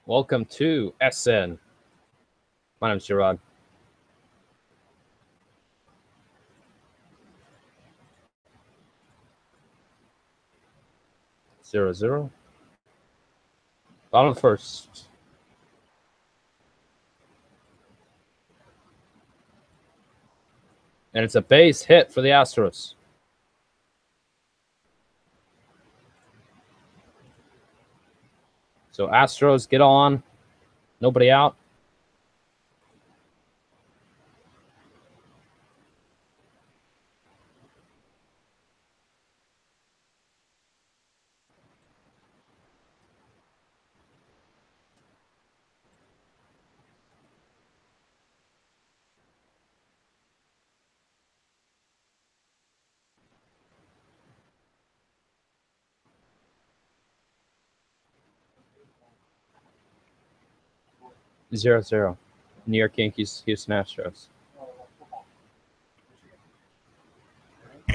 Welcome to SN. My name's Gerard. Zero, zero. Bottom first. And it's a base hit for the Astros. So Astros get on. Nobody out. Zero, zero. New York Yankees, Houston Astros.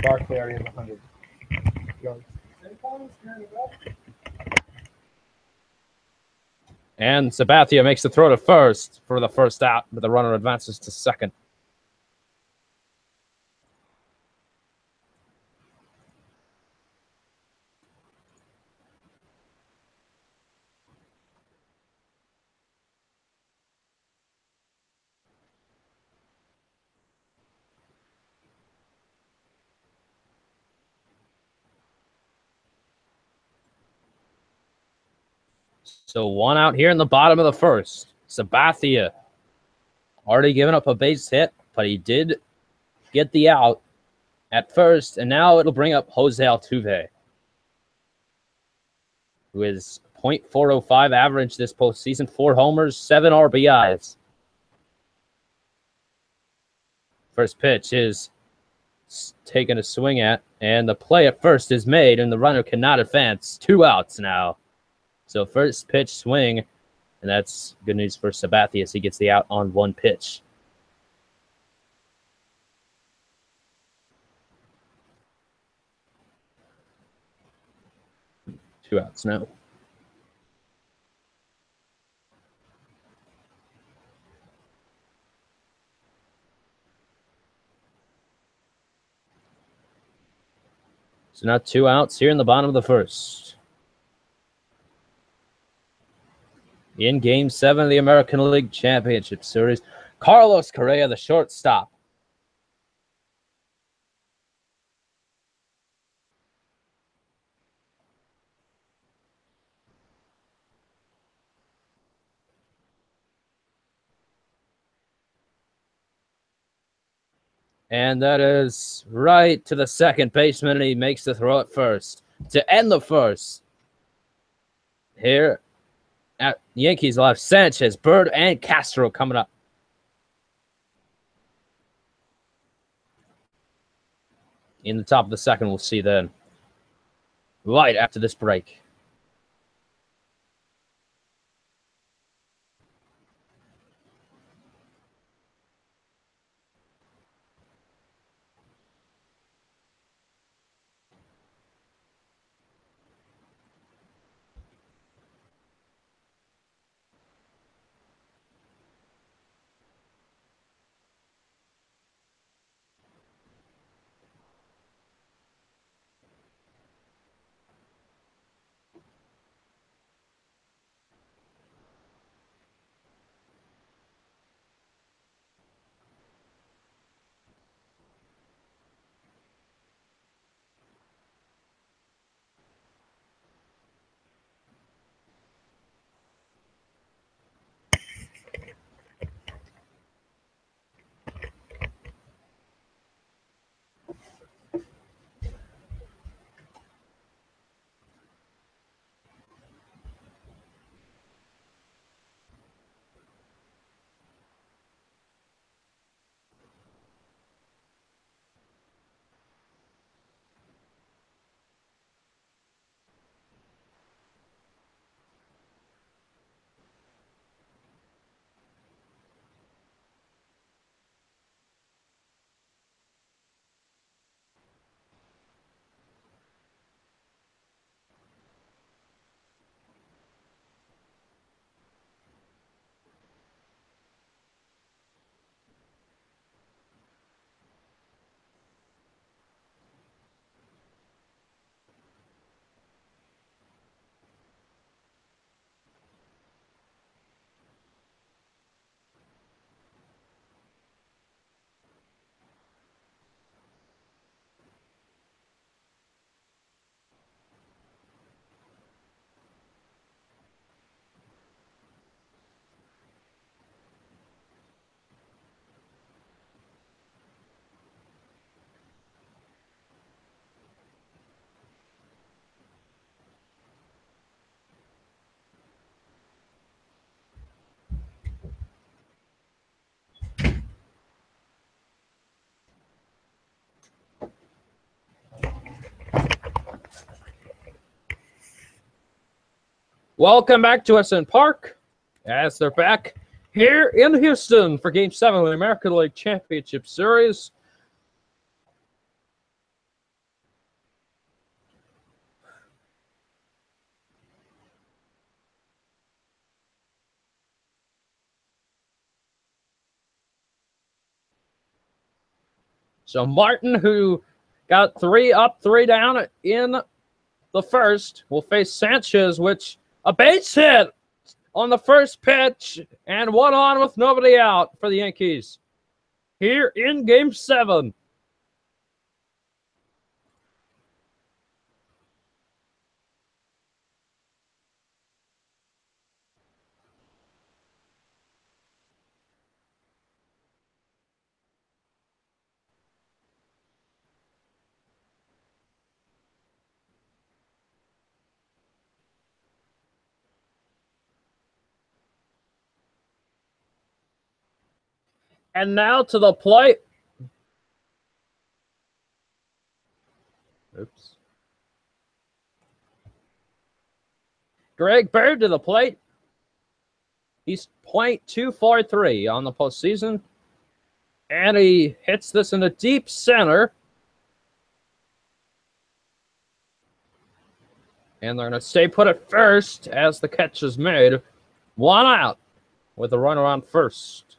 Dark area 100 yards. And Sabathia makes the throw to first for the first out, but the runner advances to second. So one out here in the bottom of the first. Sabathia already given up a base hit, but he did get the out at first, and now it'll bring up Jose Altuve, who is .405 average this postseason, 4 homers, 7 RBIs. First pitch is taken a swing at, and the play at first is made, and the runner cannot advance. 2 outs now. So first pitch swing, and that's good news for Sabathia as he gets the out on 1 pitch. Two outs now. So now 2 outs here in the bottom of the first. In Game 7 of the American League Championship Series, Carlos Correa, the shortstop. And that is right to the second baseman, and he makes the throw at first to end the first. Here at Yankees left, Sanchez, Bird, and Castro coming up. In the top of the second, we'll see then. Right after this break. Welcome back to SN Park, as they're back here in Houston for Game 7 of the American League Championship Series. So Martin, who got 3 up, 3 down in the first, will face Sanchez, which a base hit on the first pitch and 1 on with nobody out for the Yankees here in Game 7. And now to the plate. Oops. Greg Bird to the plate. He's .243 on the postseason. And he hits this in the deep center. And they're going to stay put at first as the catch is made. 1 out with a runner on first.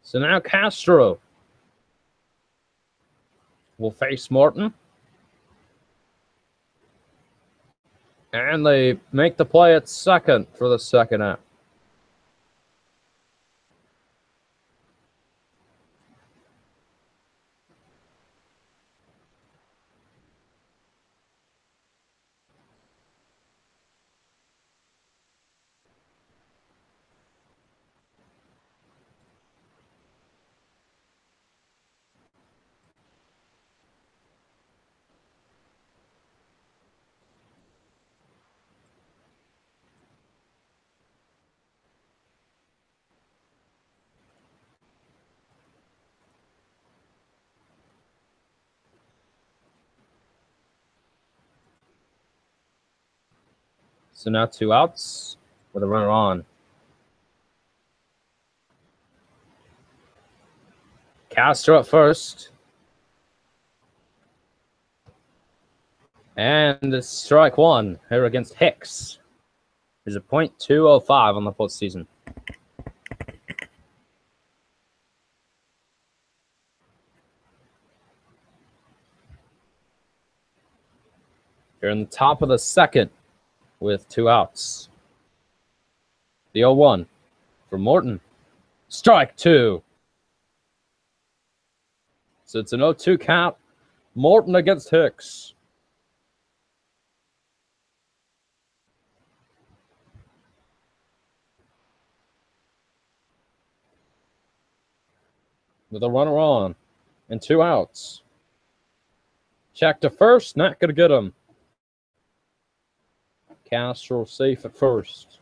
So now Castro will face Morton. And they make the play at second for the second out. So now 2 outs with a runner on. Castro at first. And it's strike 1 here against Hicks. There's a .205 on the postseason. You're in the top of the second with 2 outs. The 0-1 for Morton. Strike 2. So it's an 0-2 count. Morton against Hicks. With a runner on and 2 outs. Check to first, not going to get him. Castro safe at first.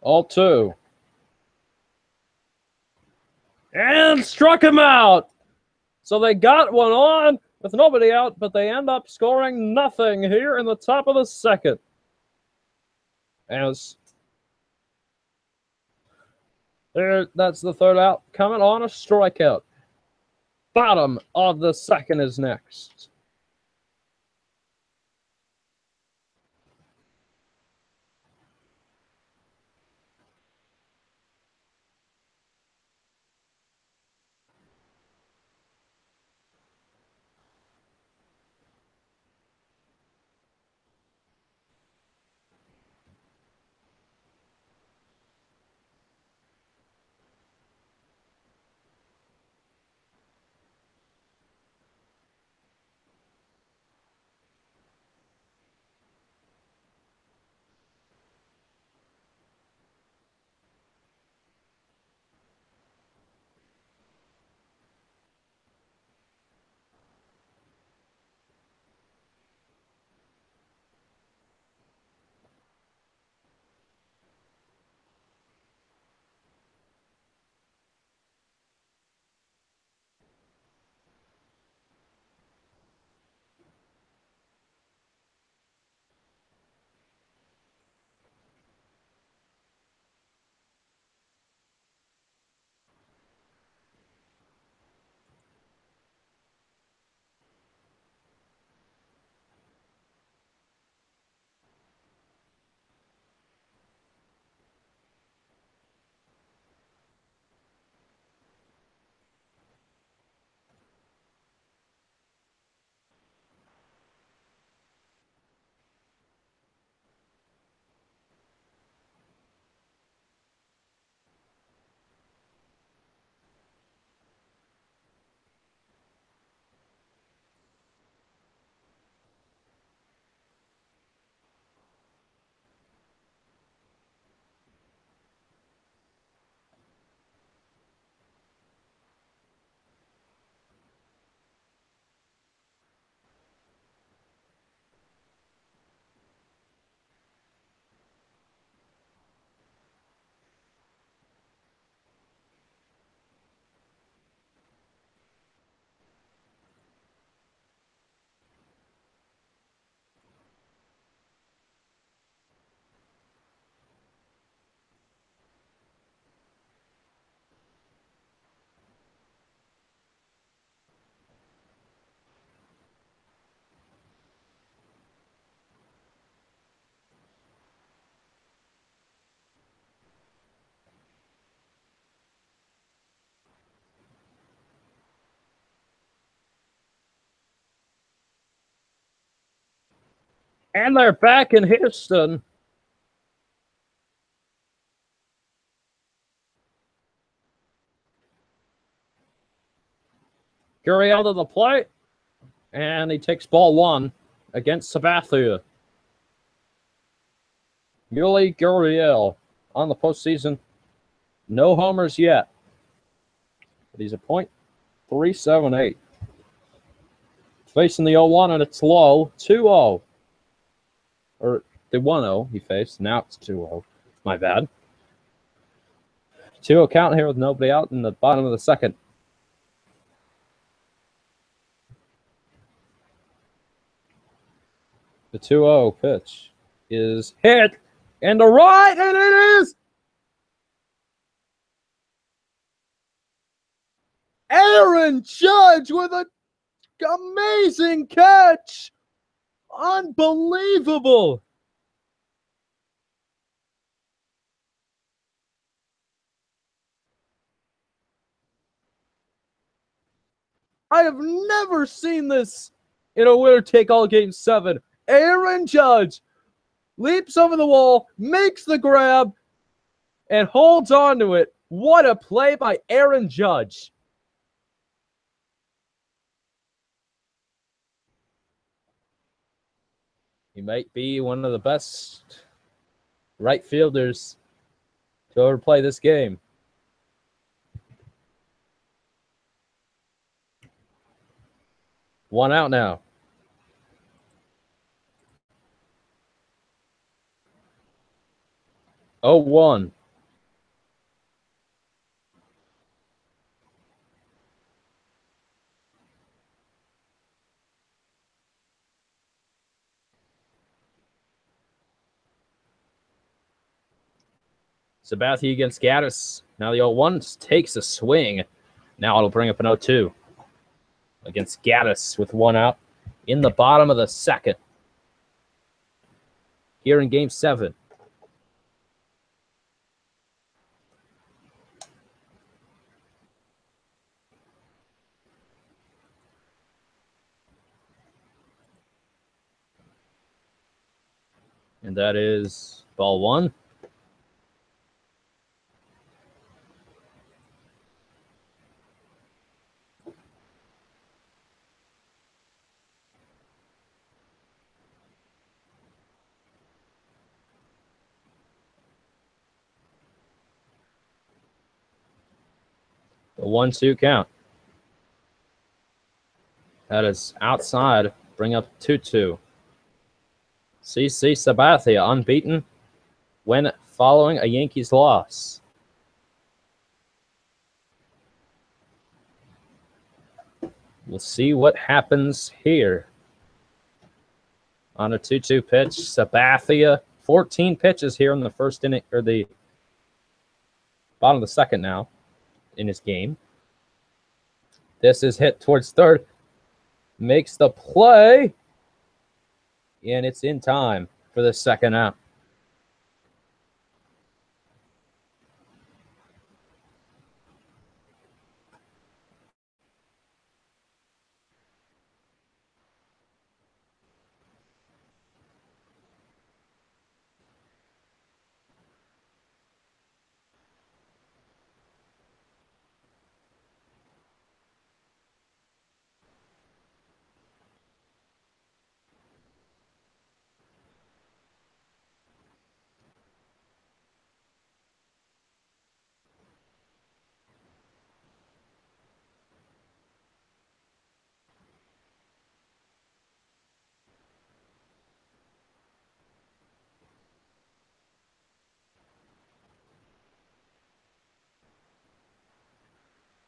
All 2. And struck him out. So they got 1 on with nobody out, but they end up scoring nothing here in the top of the second. As there, that's the 3rd out. Coming on a strikeout. Bottom of the second is next. And they're back in Houston. Gurriel to the plate. And he takes ball 1 against Sabathia. Yuli Gurriel on the postseason. No homers yet. But he's a .378. Facing the 0-1, and it's low. 2-0. Or the 1-0 he faced. Now it's 2-0. My bad. 2-0 count here with nobody out in the bottom of the second. The 2-0 pitch is hit and the right, and it is Aaron Judge with an amazing catch. Unbelievable. I have never seen this in a winner-take-all Game 7. Aaron Judge leaps over the wall, makes the grab, and holds on to it. What a play by Aaron Judge. He might be one of the best right fielders to ever play this game. One out now. Oh, 1. Sabathia against Gaddis. Now the 0-1 takes a swing. Now it'll bring up an 0-2 against Gaddis with 1 out in the bottom of the second. Here in Game 7. And that is ball 1. The 1-2 count. That is outside. Bring up 2-2. CC Sabathia unbeaten when following a Yankees loss. We'll see what happens here. On a 2-2 pitch, Sabathia, 14 pitches here in the first inning, or the bottom of the second now in his game. This is hit towards third. Makes the play. And it's in time for the second out.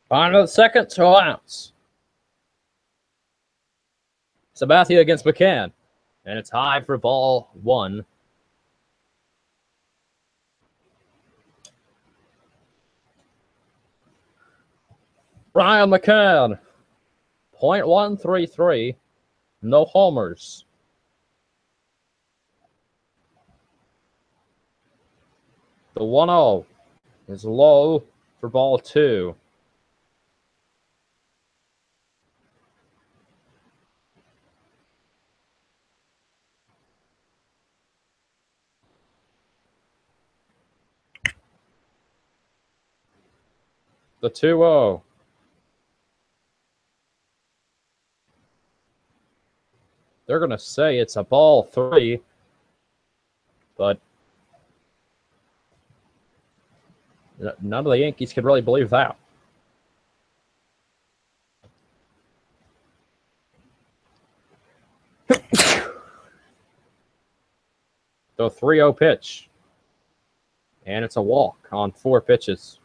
Bottom of the second, 2 outs. Sabathia against McCann. And it's high for ball 1. Ryan McCann, .133, no homers. The 1-0 is low for ball 2. The 2-0. They're going to say it's a ball 3, but none of the Yankees could really believe that. The 3-0 pitch. And it's a walk on 4 pitches.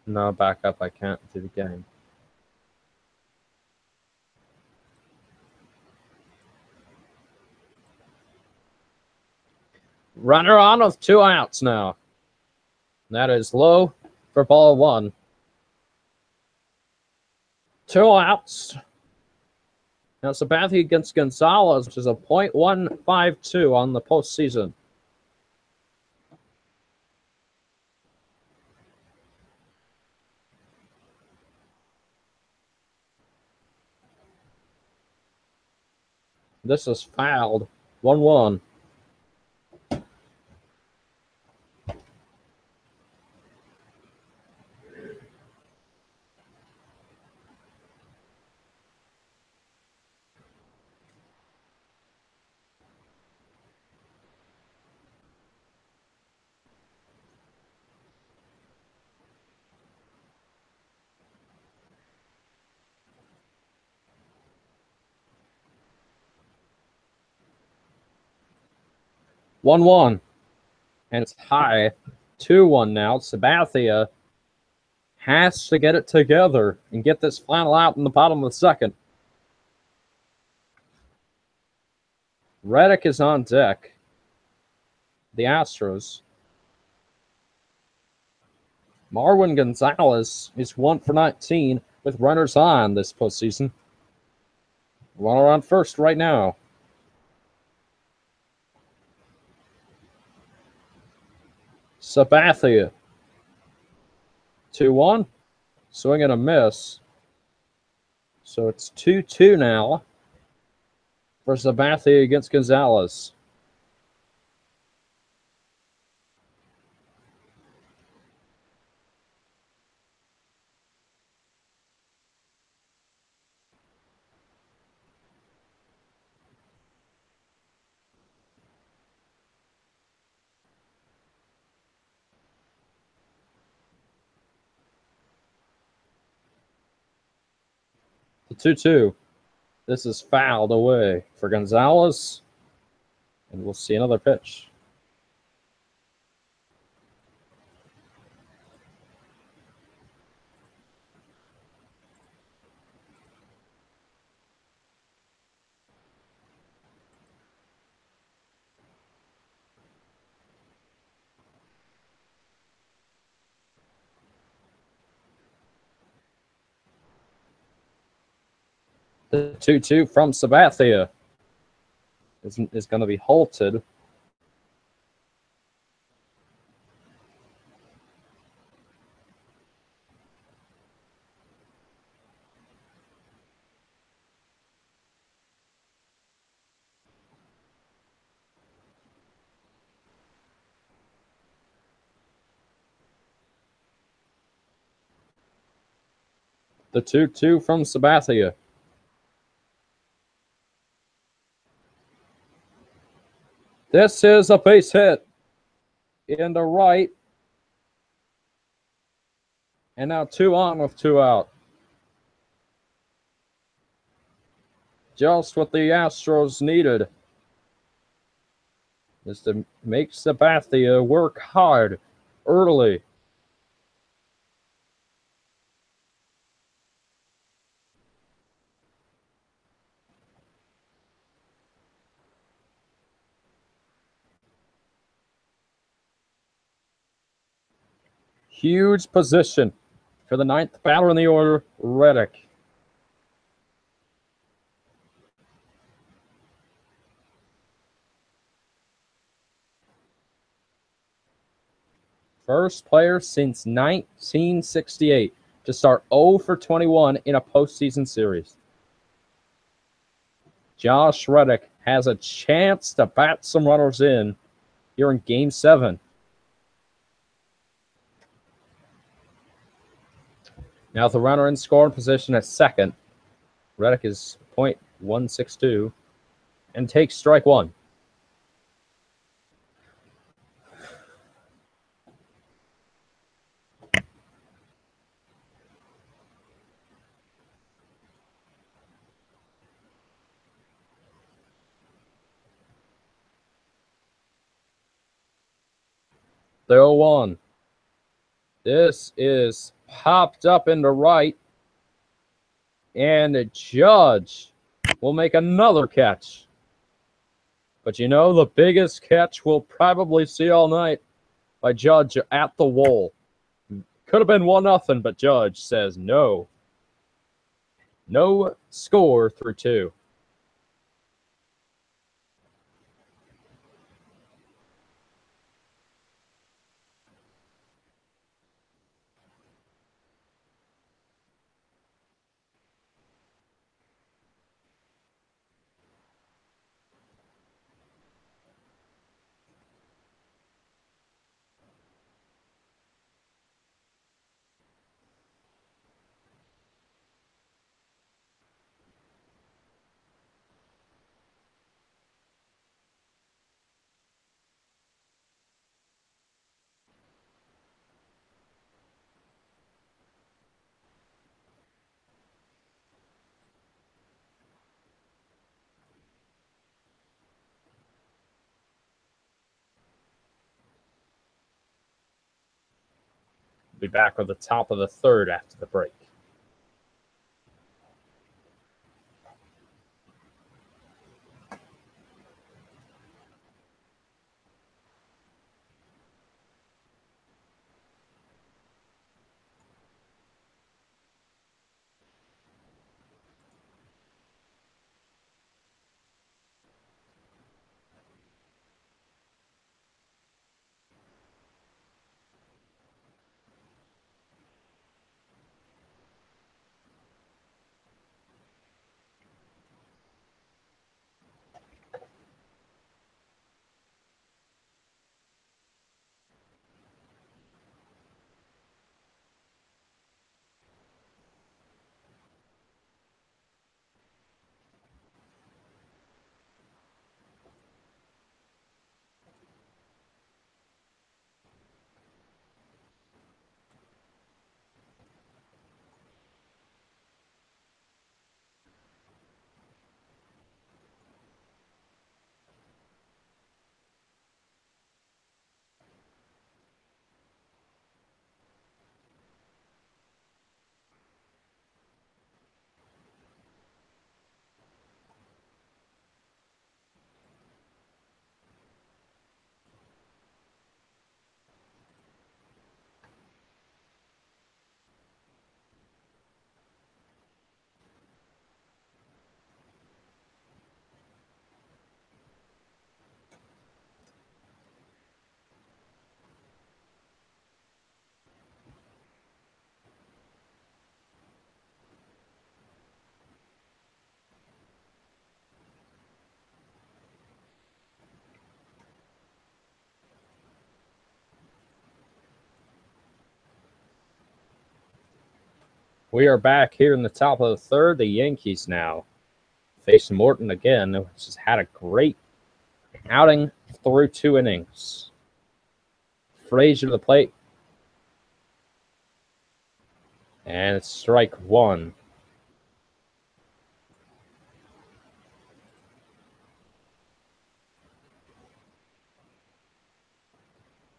No, back up. I can't do the game. Runner on with 2 outs now. That is low for ball 1. 2 outs. Now Sabathia against Gonzalez, which is a .152 on the postseason. This is fouled. 1-1. And it's high. 2-1 now. Sabathia has to get it together and get this final out in the bottom of the second. Reddick is on deck. The Astros. Marwin Gonzalez is 1 for 19 with runners on this postseason. Runner on first right now. Sabathia. 2-1. Swing and a miss. So it's 2-2 now for Sabathia against Gonzalez. The 2-2. This is fouled away for Gonzalez. And we'll see another pitch. The 2-2 from Sabathia is going to be halted. The 2-2 from Sabathia. This is a base hit in the right. And now 2 on with 2 out. Just what the Astros needed is to make Sabathia work hard early. Huge position for the 9th batter in the order, Reddick. First player since 1968 to start 0 for 21 in a postseason series. Josh Reddick has a chance to bat some runners in here in Game 7. Now the runner in scoring position at second. Reddick is .162 and takes strike one. The 0-1. This is popped up into right. And the Judge will make another catch. But you know, the biggest catch we'll probably see all night by Judge at the wall. Could have been 1-0, but Judge says no. No score through 2. Be back at the top of the 3rd after the break. We are back here in the top of the 3rd. The Yankees now face Morton again, which has had a great outing through 2 innings. Frazier to the plate. And it's strike 1.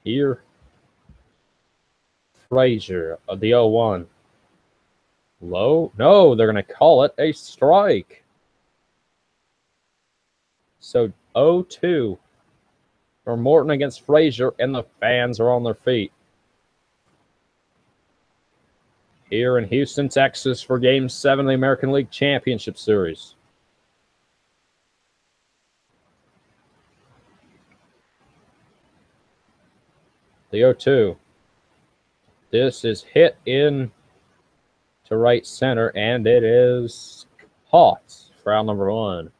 Here, Frazier of the 0-1. Low? No, they're going to call it a strike. So 0-2 for Morton against Frazier, and the fans are on their feet. here in Houston, Texas for Game 7 of the American League Championship Series. The 0-2. This is hit in to right center, and it is caught for out number 1.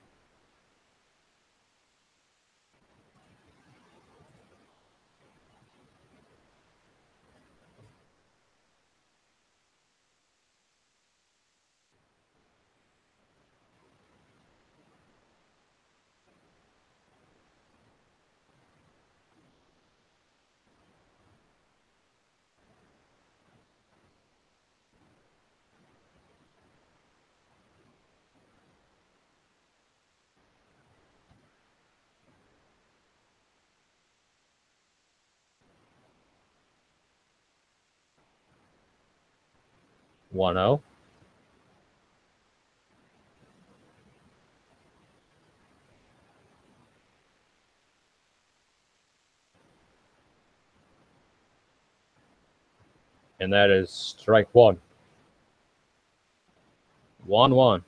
One 0. And that is strike 1. 1-1.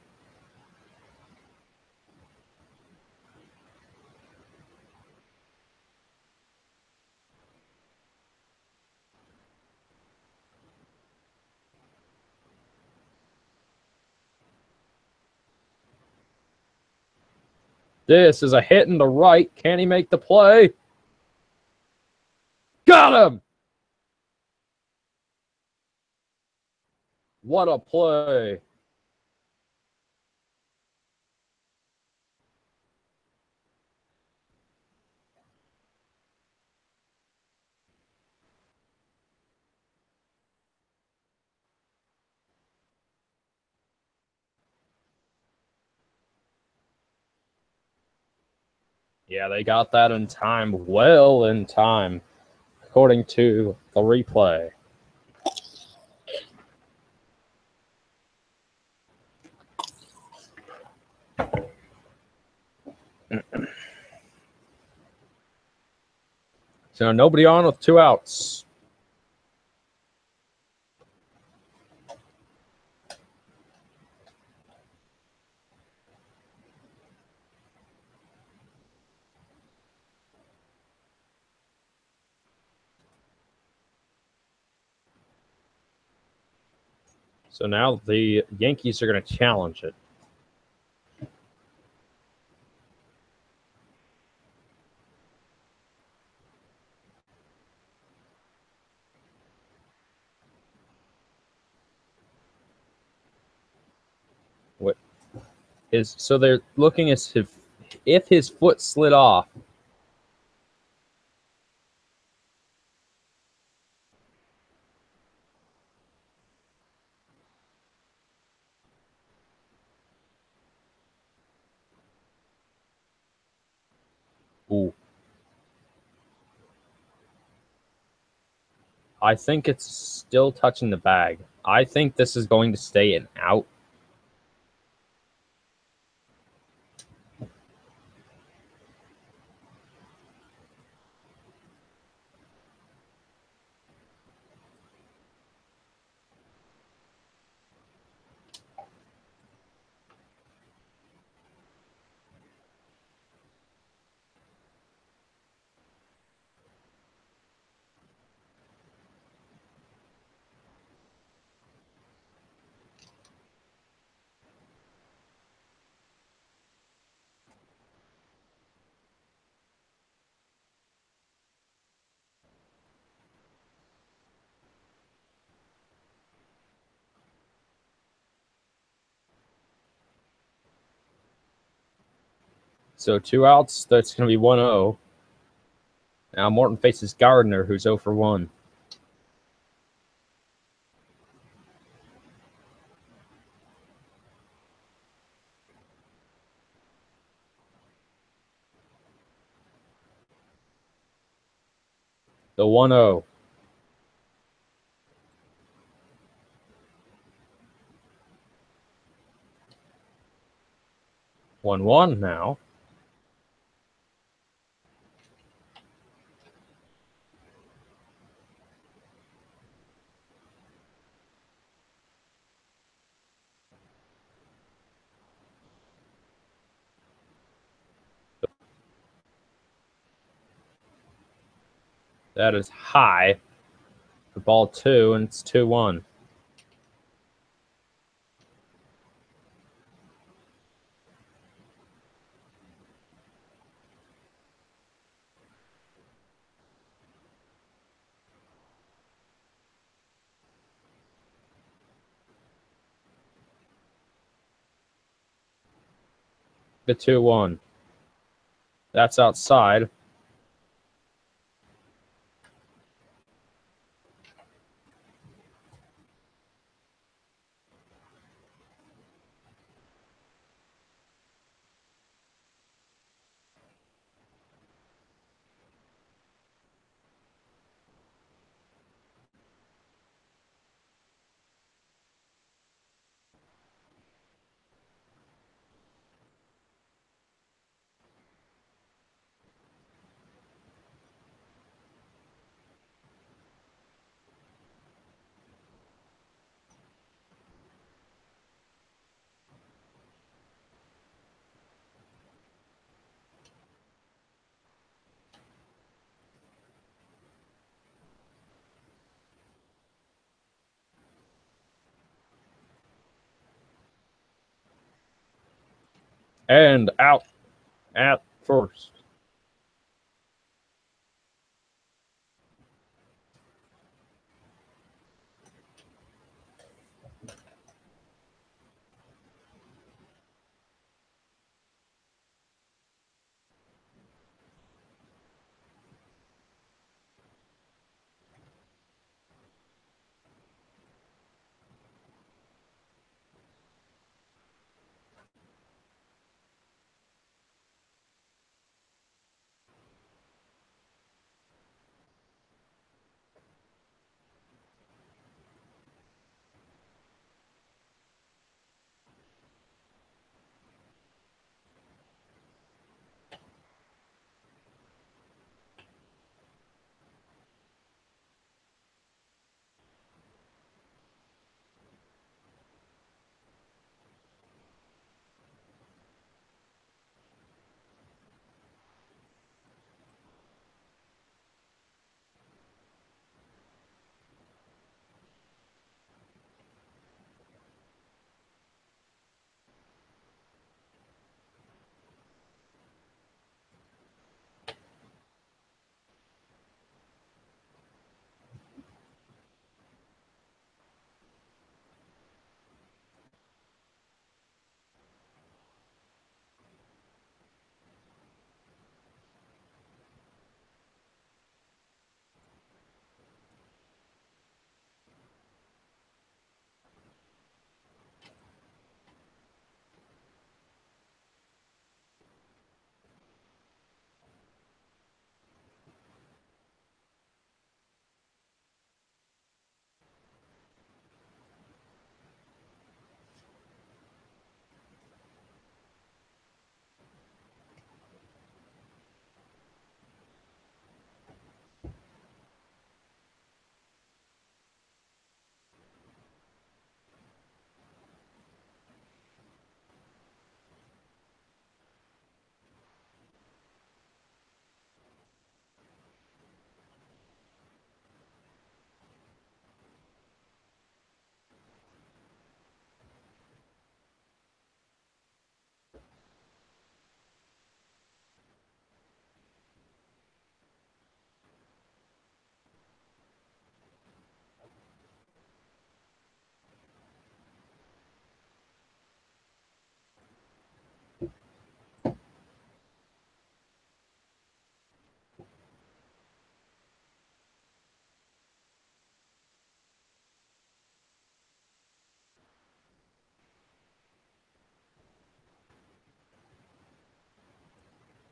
This is a hit in the right. Can he make the play? Got him! What a play. Yeah, they got that in time, well in time, according to the replay. So nobody on with 2 outs. So now the Yankees are going to challenge it. So they're looking as if his foot slid off. Ooh. I think it's still touching the bag. I think this is going to stay an out. So 2 outs, that's going to be 1-0. Now Morton faces Gardner, who's 0 for 1. The 1-0. 1-1 now. That is high for ball 2, and it's 2-1. The 2-1. That's outside. And out at first.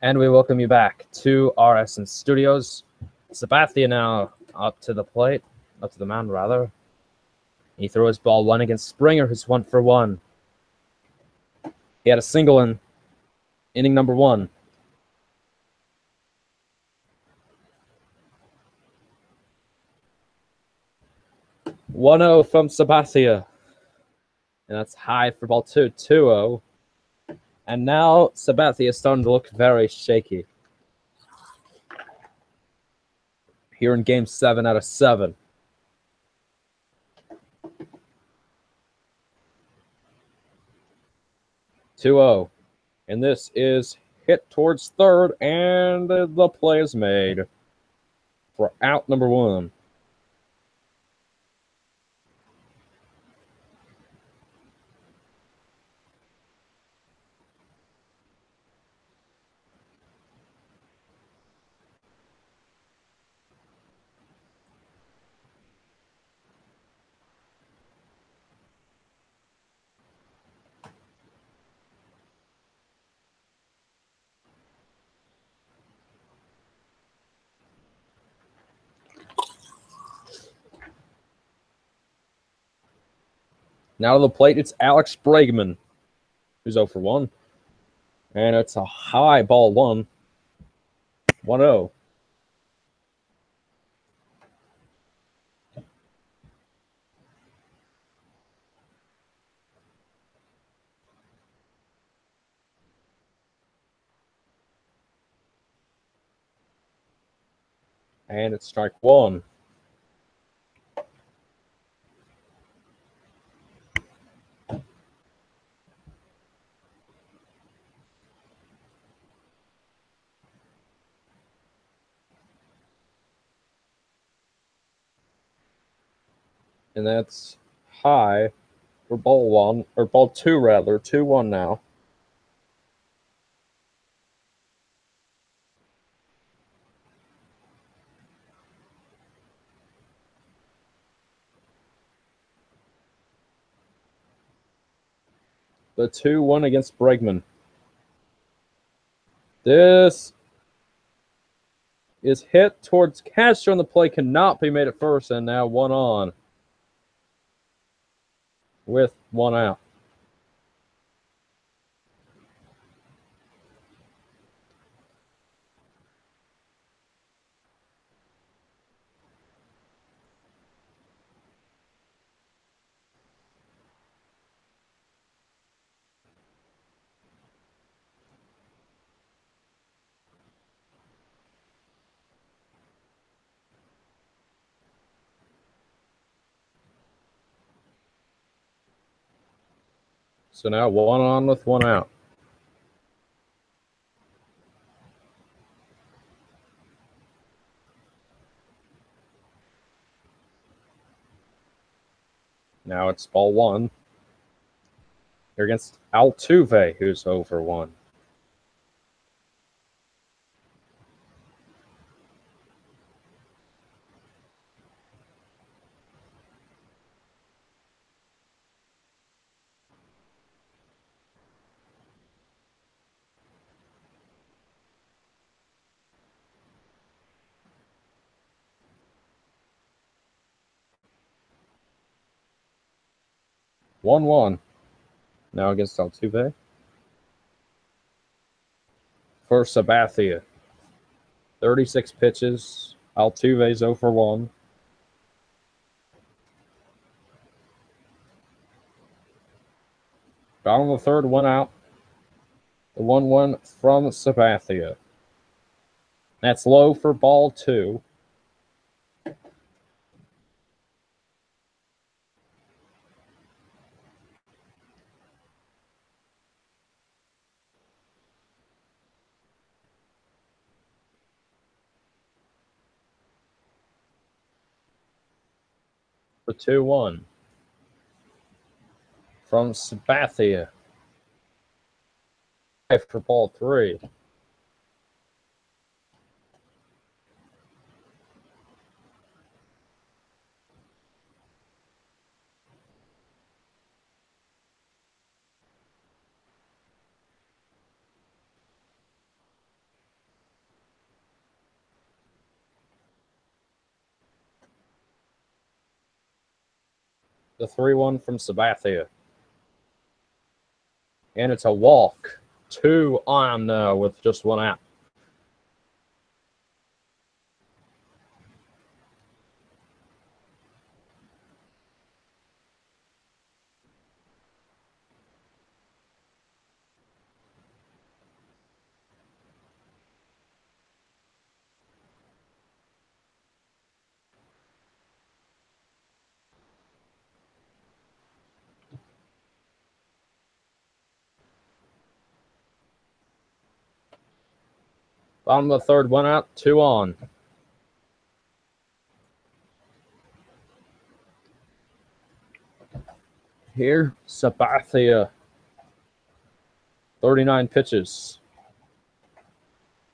And we welcome you back to RSN Studios. Sabathia now up to the plate, up to the mound rather. He throws ball 1 against Springer, who's 1 for 1. He had a single in inning number 1. 1-0 from Sabathia. And that's high for ball 2, 2-0. And now Sabathia is starting to look very shaky. here in Game 7 out of 7. Two 0, and this is hit towards third, and the play is made for out number 1. Now to the plate, it's Alex Bregman, who's 0 for 1. And it's a high ball 1. 1-0. And it's strike 1. And that's high for ball 1, or ball 2 rather. 2-1 now. The 2-1 against Bregman. This is hit towards Castro, and the play cannot be made at first, and now 1 on with 1 out. So now 1 on with 1 out. Now it's ball 1. Here against Altuve, who's 0 for 1. One 1 now against Altuve. For Sabathia, 36 pitches. Altuve's 0 for 1. Bottom of the third, 1 out. The 1-1 from Sabathia. That's low for ball 2. The 2-1 from Sabathia. For ball 3. The 3-1 from Sabathia. And it's a walk. 2 on now with just 1 out. Bottom of the third, 1 out, 2 on. Here, Sabathia. 39 pitches.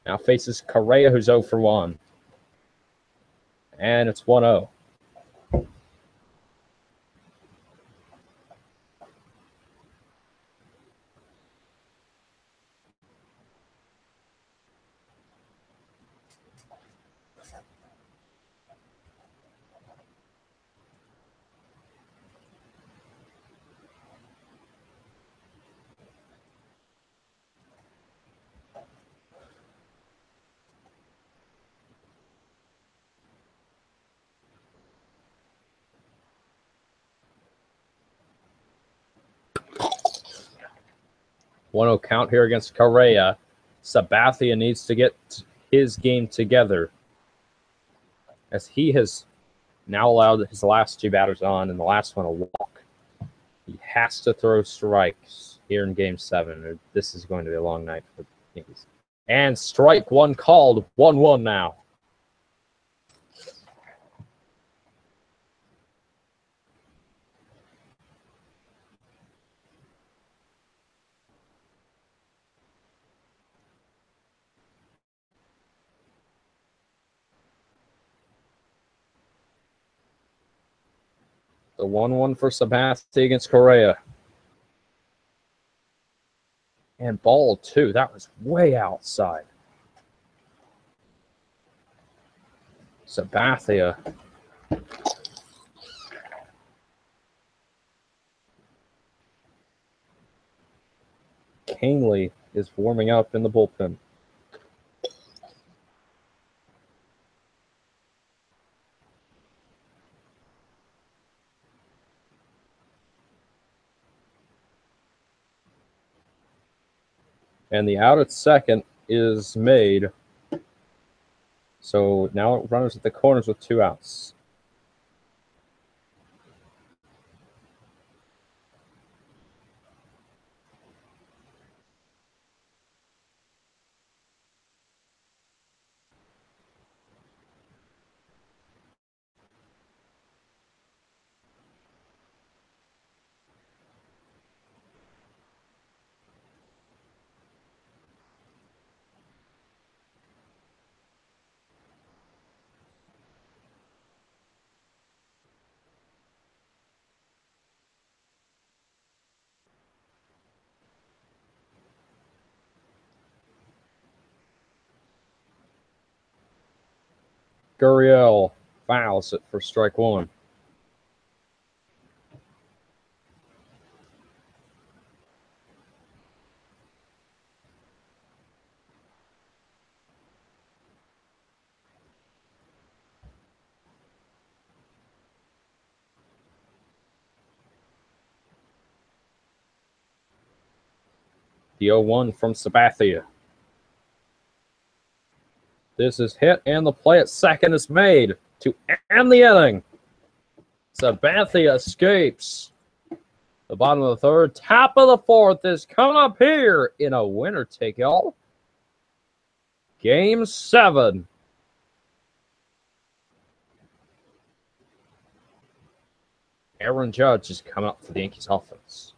Now faces Correa, who's 0 for 1. And it's 1-0. One-0 count here against Correa. Sabathia needs to get his game together, as he has now allowed his last 2 batters on and the last one a walk. He has to throw strikes here in Game 7, or this is going to be a long night for the Yankees. And strike 1 called. 1-1 now. The 1-1 for Sabathia against Correa. And ball 2. That was way outside. Sabathia. Canely is warming up in the bullpen. And the out at second is made. So now runners at the corners with 2 outs. Gurriel fouls it for strike 1. The 0-1 from Sabathia. This is hit, and the play at second is made to end the inning. Sabathia escapes. The bottom of the third, top of the fourth is coming up here in a winner-take-all. Game 7. Aaron Judge is coming up for the Yankees offense.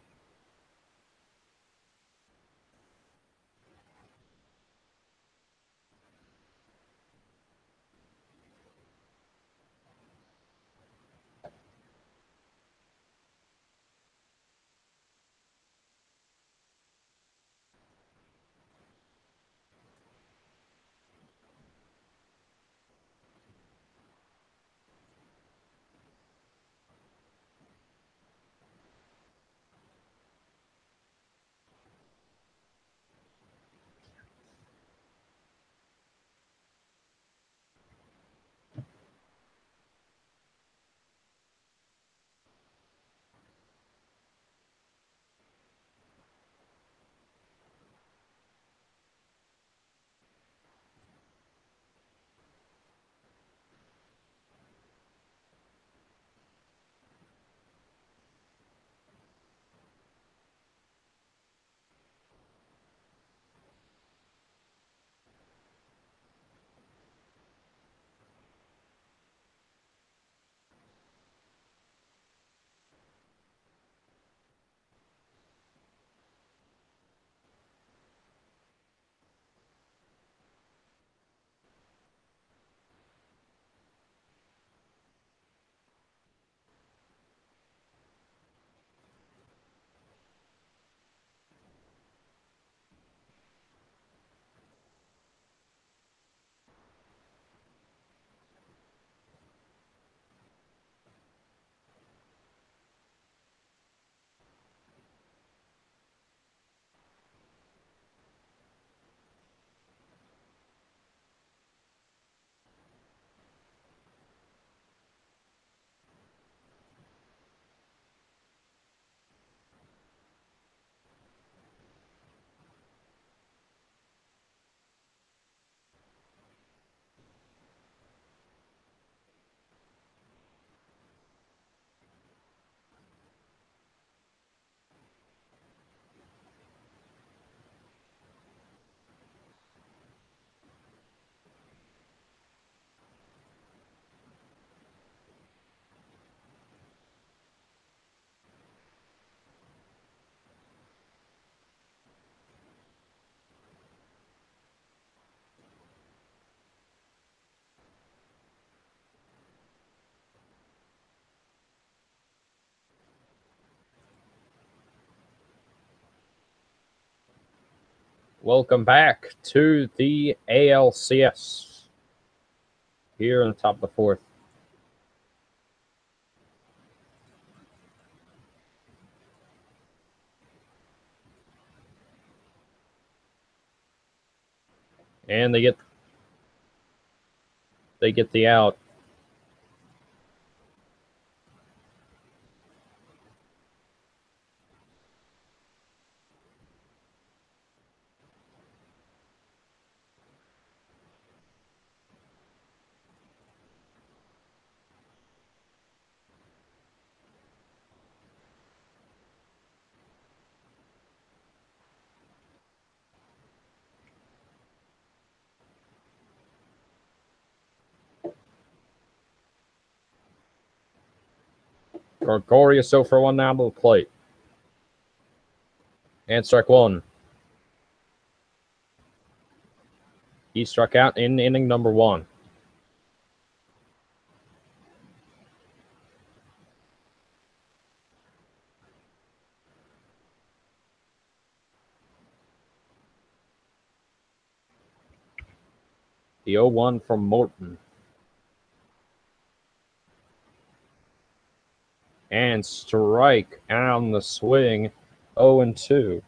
Welcome back to the ALCS here on the top of the fourth. And they get the out. Gregorius 0 for 1 now to the plate. And strike one. He struck out in inning number 1. The 0-1 from Morton. And strike on the swing, 0-2.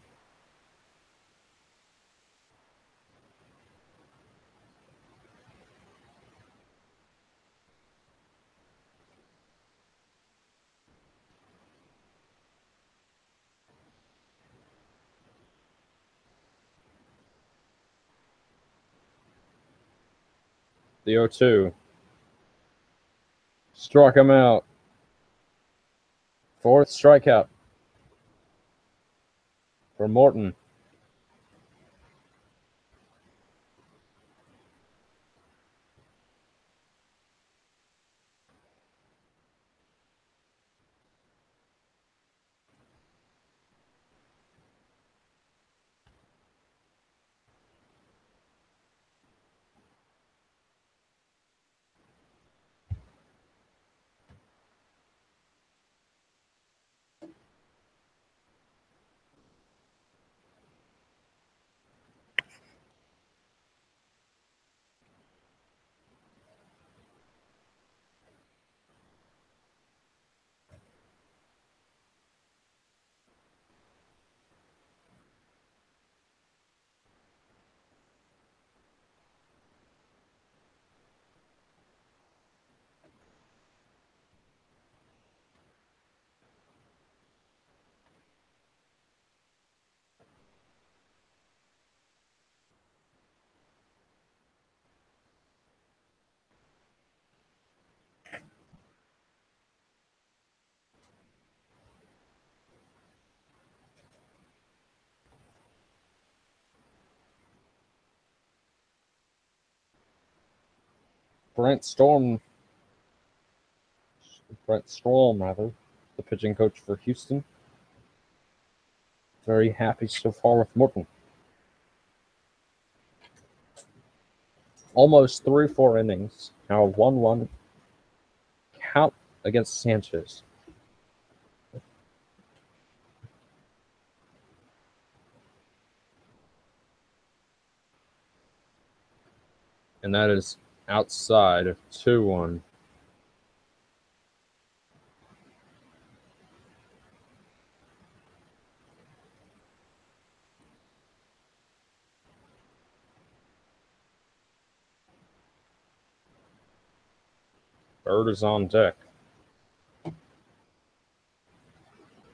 The 0-2. Struck him out. 4th strikeout for Morton. Brent Storm, the pitching coach for Houston. Very happy so far with Morton. Almost 3-4 innings. Now a 1-1 count against Sanchez. And that is outside of 2-1. Bird is on deck.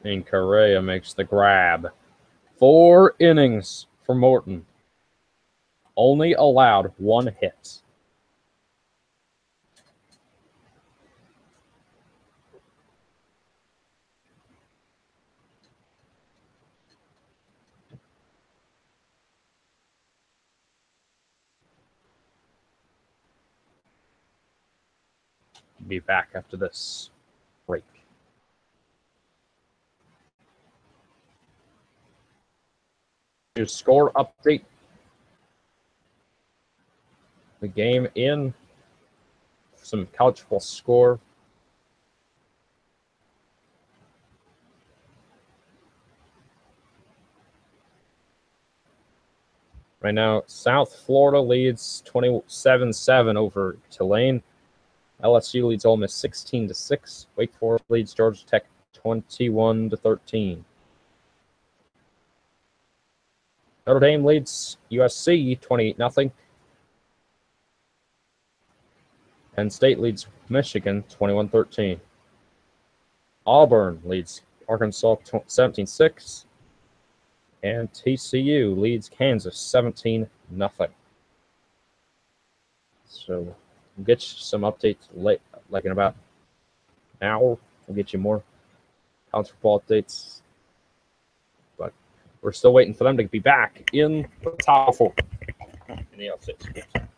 And Correa makes the grab. 4 innings for Morton. Only allowed 1 hit. Be back after this break. Your score update. The game in. Some college football score. Right now, South Florida leads 27-7 over Tulane. LSU leads Ole Miss 16-6. Wake Forest leads Georgia Tech 21-13. Notre Dame leads USC 28-0. Penn State leads Michigan 21-13. Auburn leads Arkansas 17-6. And TCU leads Kansas 17-0. So we'll get you some updates late, like in about an hour. We'll get you more college football updates. But we're still waiting for them to be back in the top four in the ALCS.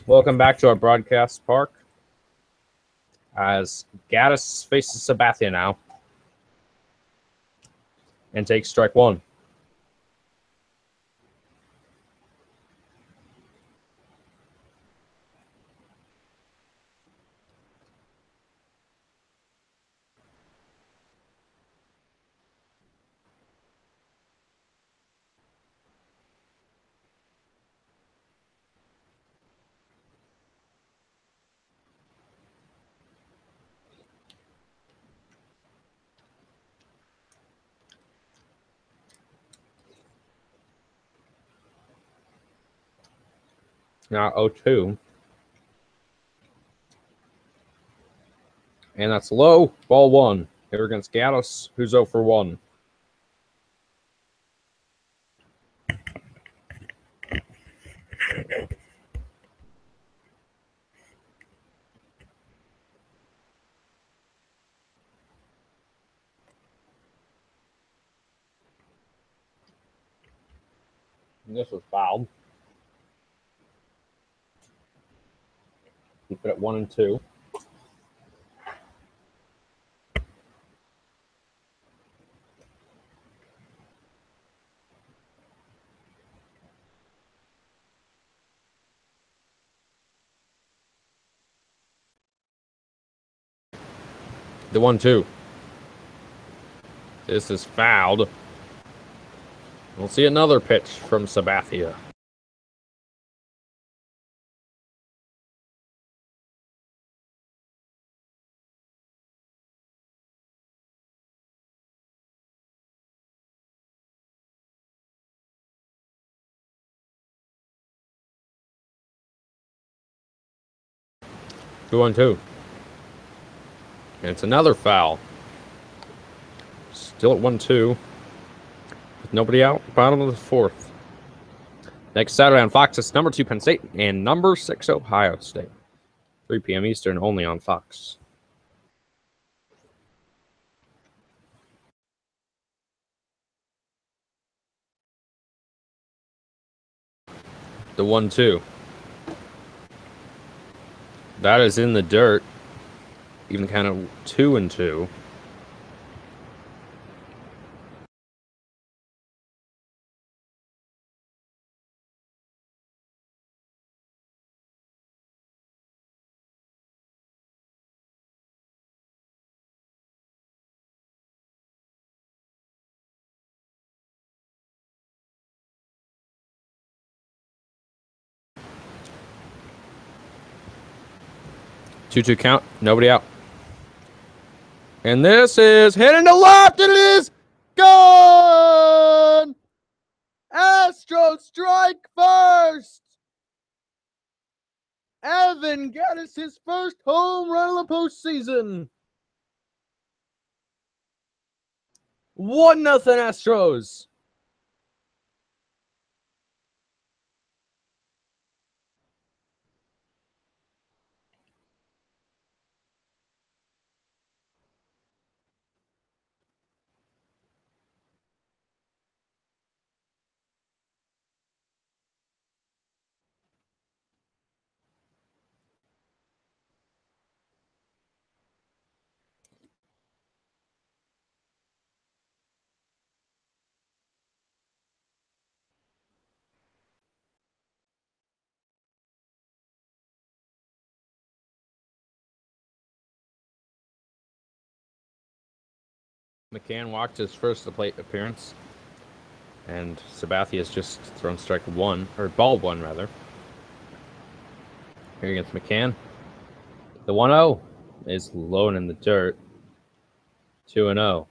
Welcome back to our broadcast park. As Gaddis faces Sabathia now and takes strike one. Now 0-2. And that's low. Ball one. Here against Gaddis, who's 0 for 1. And this was fouled. Keep it at 1-2. The 1-2. This is fouled. We'll see another pitch from Sabathia. Two 1-2. And it's another foul. Still at 1-2. With nobody out. Bottom of the fourth. Next Saturday on Fox, it's number 2 Penn State and number 6 Ohio State. 3 p.m. Eastern, only on Fox. The 1-2. That is in the dirt. Even kind of 2-2. Two count. Nobody out. And this is hitting to left. It is gone. Astros strike first. Evan gets his first home run of the postseason. 1-0 Astros. McCann walked his first plate appearance. And Sabathia has just thrown strike one, or ball one, rather. Here against McCann. The 1-0 is low and in the dirt. 2-0.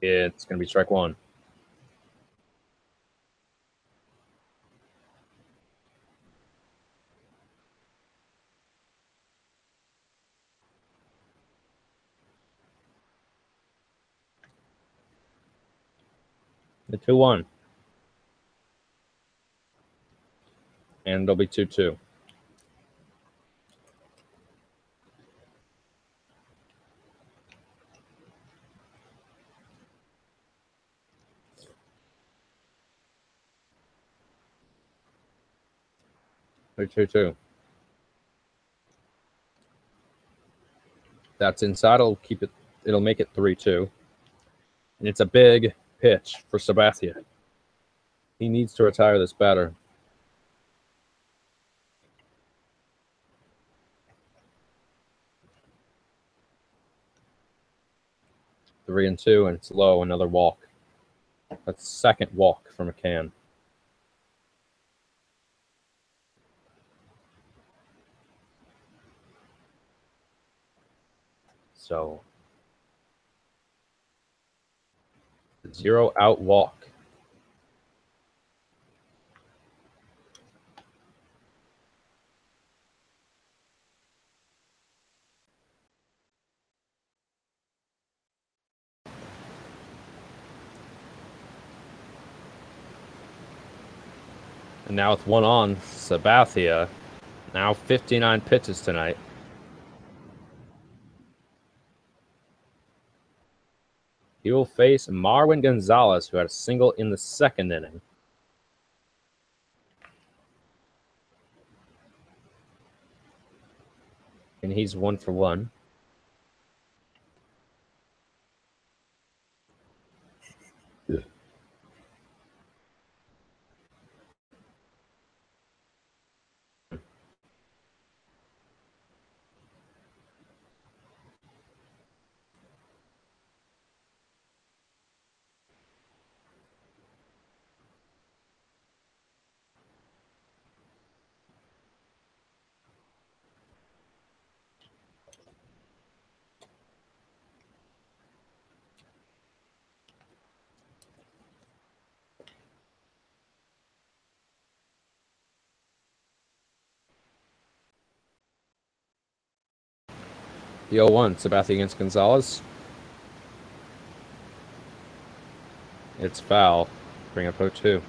It's going to be strike one. The 2-1. And it'll be 2-2. Or 2-2. That's inside. It'll keep it. It'll make it 3-2. And it's a big pitch for Sabathia. He needs to retire this batter. 3-2, and it's low. Another walk. That's second walk for McCann. So 0 out walk. And now with one on, Sabathia, now 59 pitches tonight. He will face Marwin Gonzalez, who had a single in the second inning. And he's 1 for 1. Yeah. The 0-1, Sabathia against Gonzalez. It's foul. Bring up 0-2.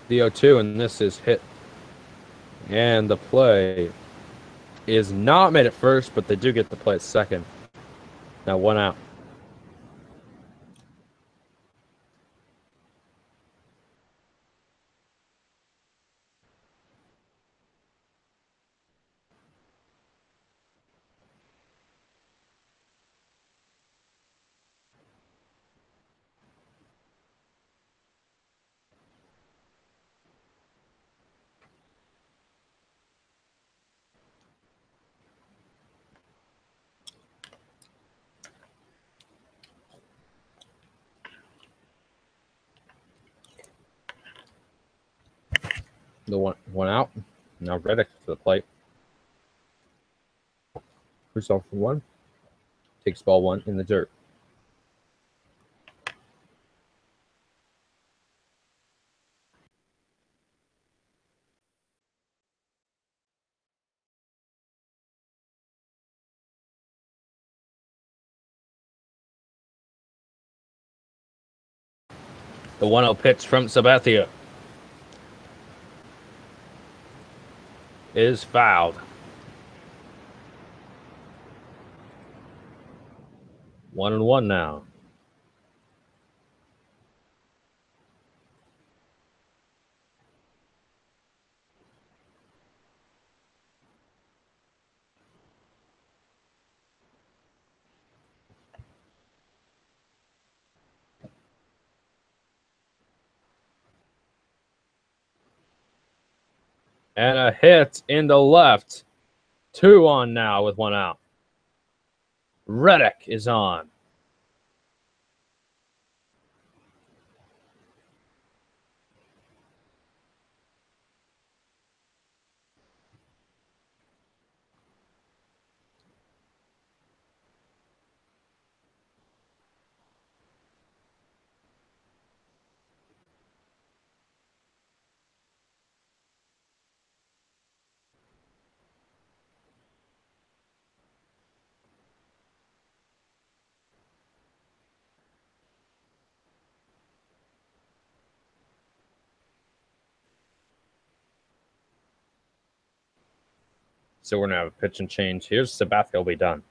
the 0-2, and this is hit. And the play is not made at first, but they do get the play at second. Now 1 out. The one out. Now Reddick to the plate. Who's off for 1? Takes ball 1 in the dirt. The 1-0 pitch from Sabathia is fouled. 1-1 now. And a hit in the left. 2 on now with 1 out. Reddick is on. So we're going to have a pitch and change. Here's Sabathia will be done.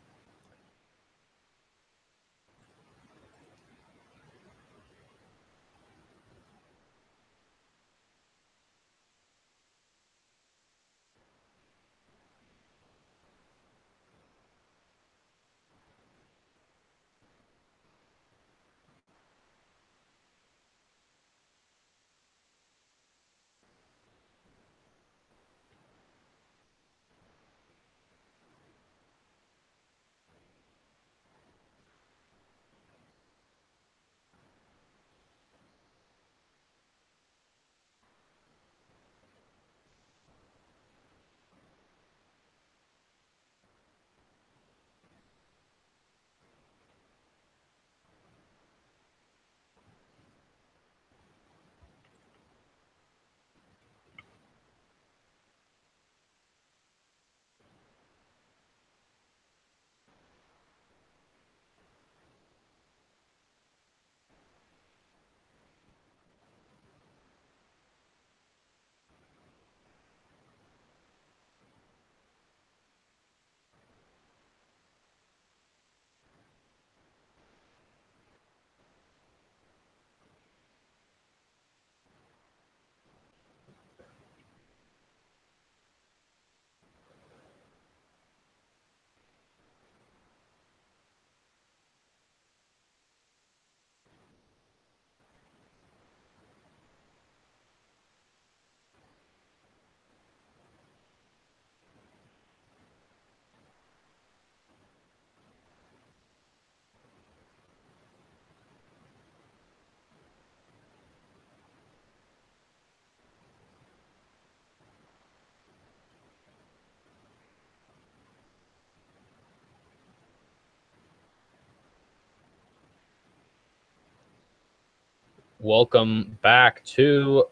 Welcome back to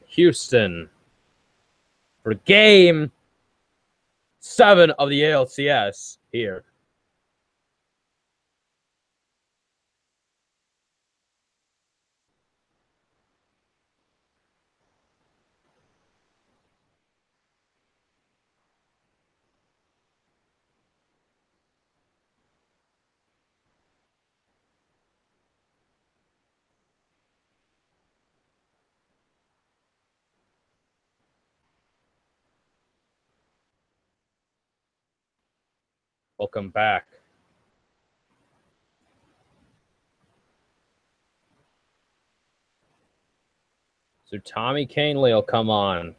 Houston for Game 7 of the ALCS here. Welcome back. So Tommy Canely will come on.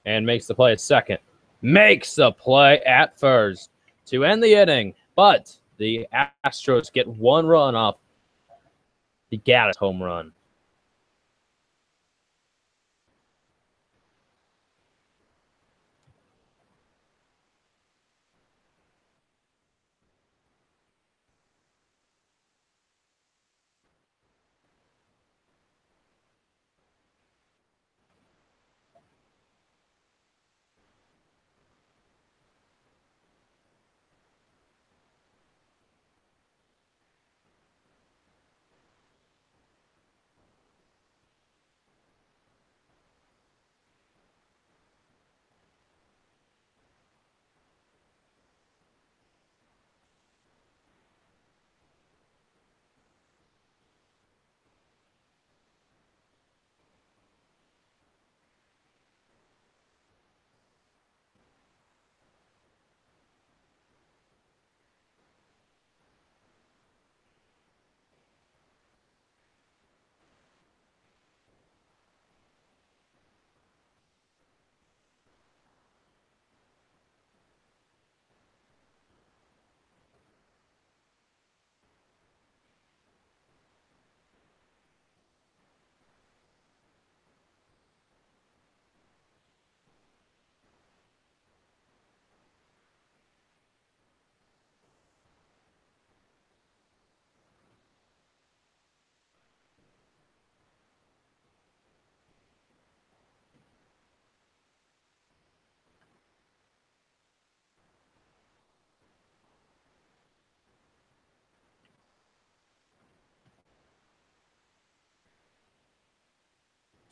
And makes the play at second. Makes the play at first to end the inning. But the Astros get 1 run off the Gaddis home run.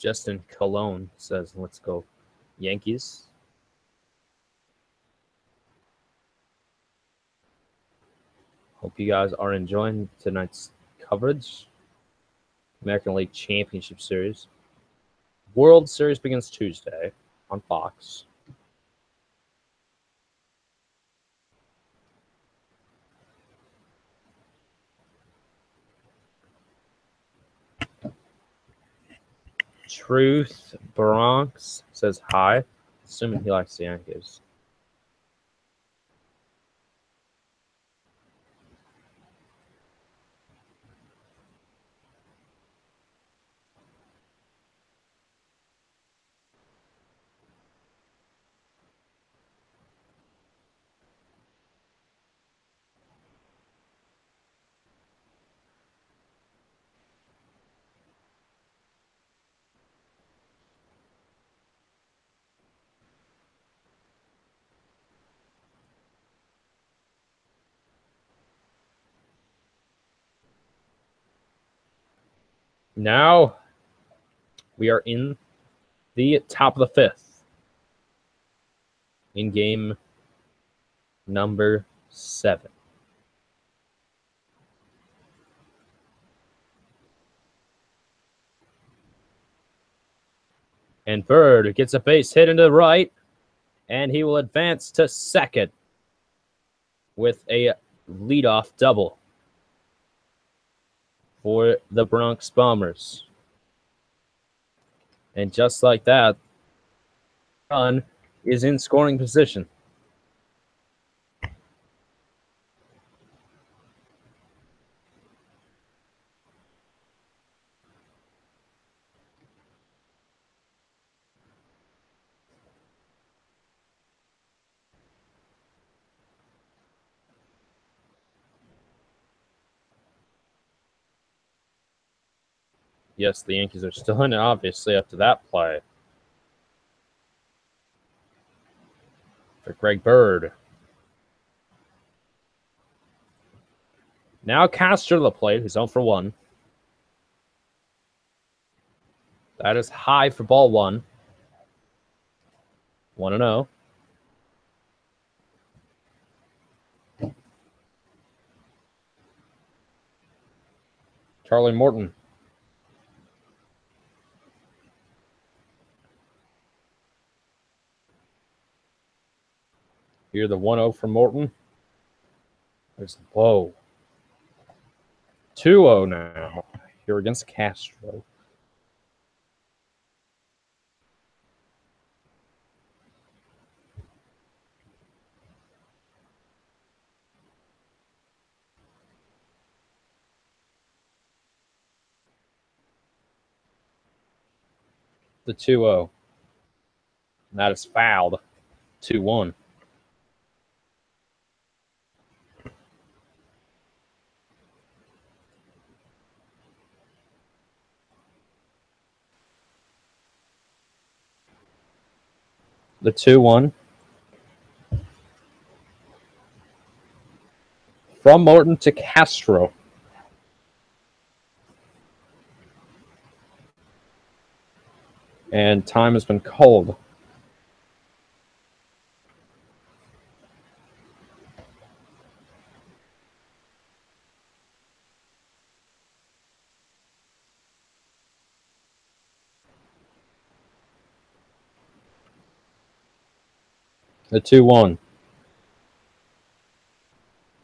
Justin Colon says, let's go Yankees. Hope you guys are enjoying tonight's coverage. American League Championship Series. World Series begins Tuesday on Fox. Truth Bronx says hi, assuming he likes the Yankees. Now we are in the top of the fifth in game number 7. And Bird gets a base hit into the right, and he will advance to second with a leadoff double for the Bronx Bombers. And just like that, run is in scoring position. Yes, the Yankees are still in it, obviously, after that play. For Greg Bird. Now Castro to the plate, who's 0 for 1. That is high for ball 1. 1-0. Charlie Morton. Here the 1-0 from Morton. There's the blow. 2-0 now. Here against Castro. The 2-0. That is fouled. 2-1. The 2-1. From Morton to Castro. And time has been called. The 2-1.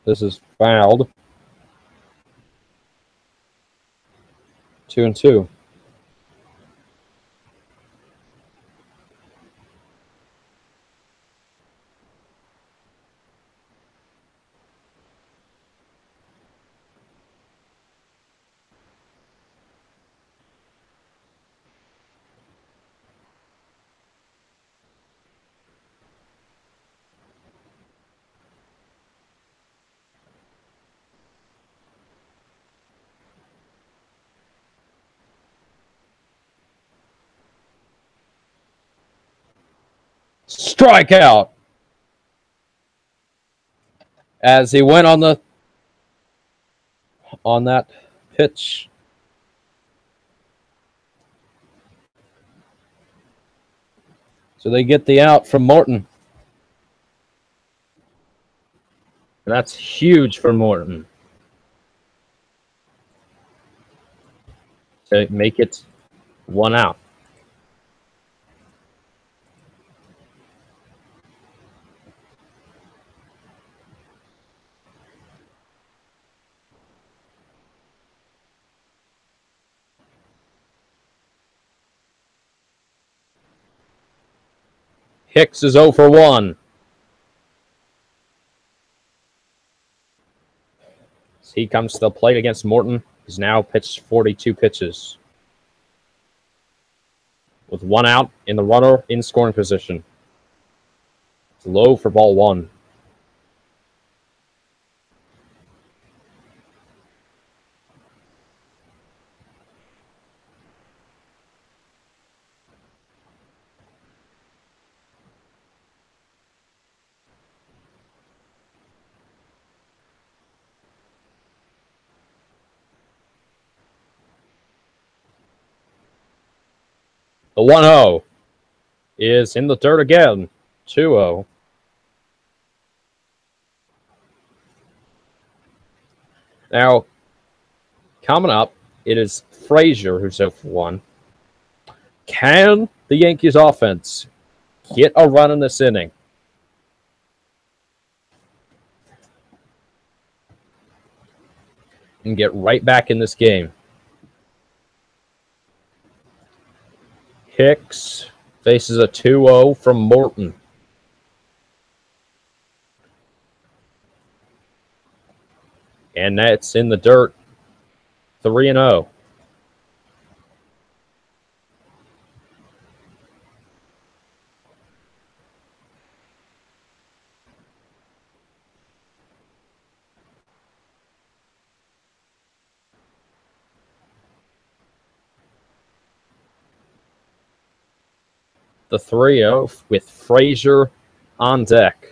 This is fouled. 2-2. Strikeout. As he went on that pitch. So they get the out from Morton. And that's huge for Morton. To make it 1 out. Hicks is 0 for 1. As he comes to the plate against Morton. He's now pitched 42 pitches. With 1 out in the runner in scoring position. It's low for ball 1. The 1-0 is in the dirt again. 2-0. Now, coming up, it is Frazier who's 0 for 1. Can the Yankees offense get a run in this inning? And get right back in this game? Hicks faces a 2-0 from Morton. And that's in the dirt. 3-0. The 3-0 with Frazier on deck.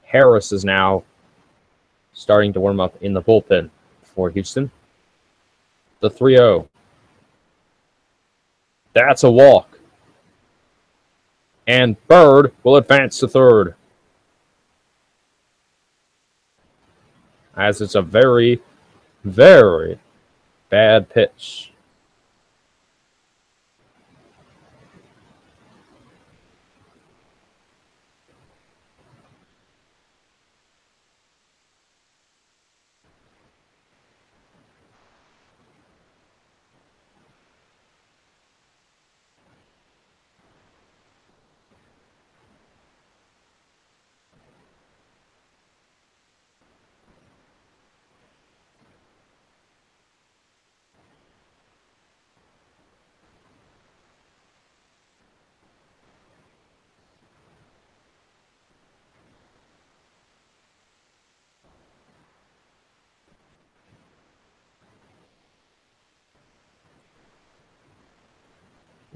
Harris is now starting to warm up in the bullpen for Houston. The 3-0. That's a walk. And Bird will advance to third. As it's a very, very bad pitch.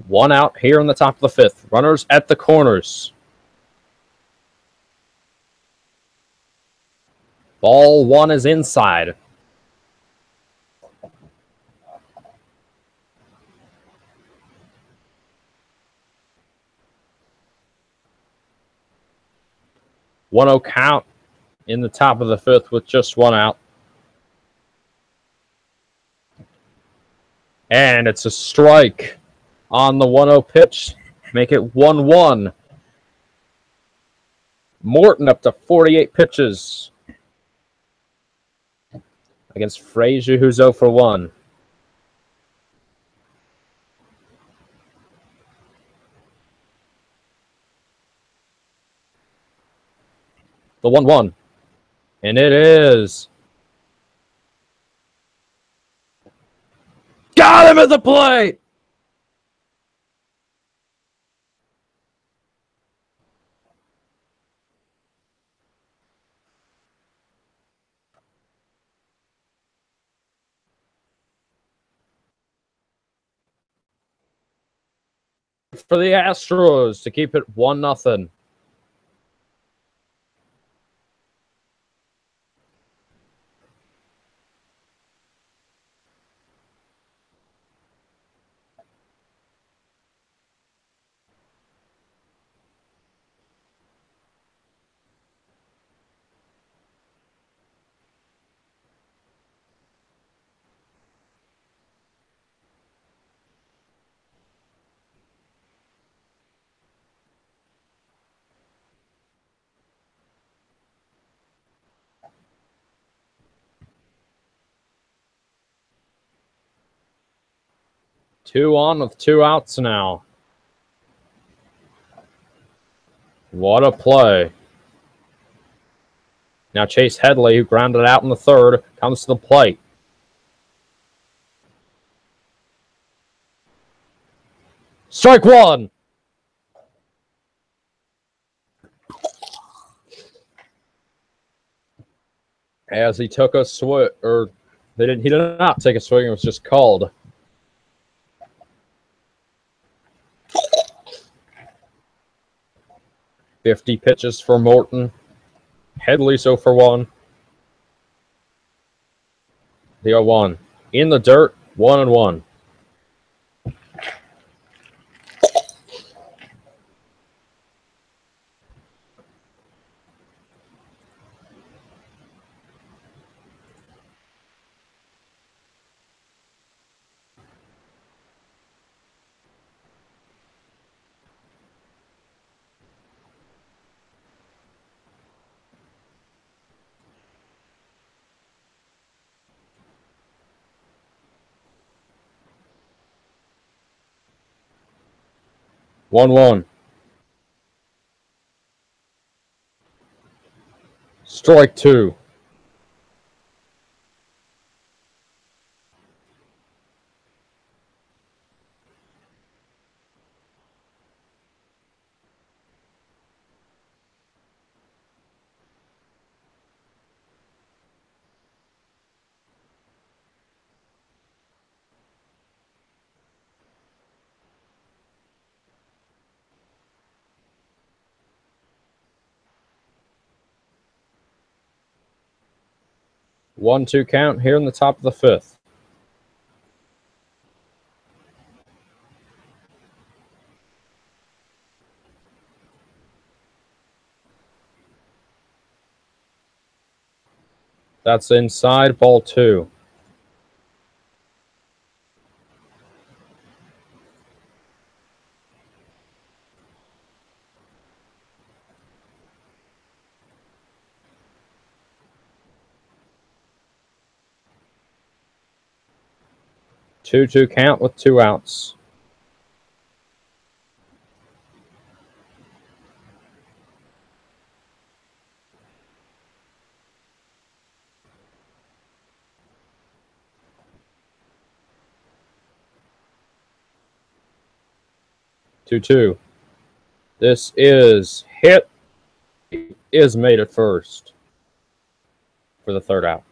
One out here in the top of the fifth. Runners at the corners. Ball one is inside. One 0 count in the top of the fifth with just one out. And it's a strike on the 1-0 pitch. Make it 1-1. Morton up to 48 pitches against Frazier, who's 0 for 1. The 1-1. And it is. Got him at the plate! For the Astros to keep it 1-0. Two on with 2 outs now. What a play. Now Chase Headley, who grounded out in the third, comes to the plate. Strike one. As he took a swing, or he did not take a swing, it was just called. "50 pitches for Morton. Headley 0 for 1. The 0-1. In the dirt, 1-1. One. Strike two. One-two count here in the top of the fifth. That's inside, ball 2. Two count with 2 outs. Two. This is hit. Is made at first for the 3rd out.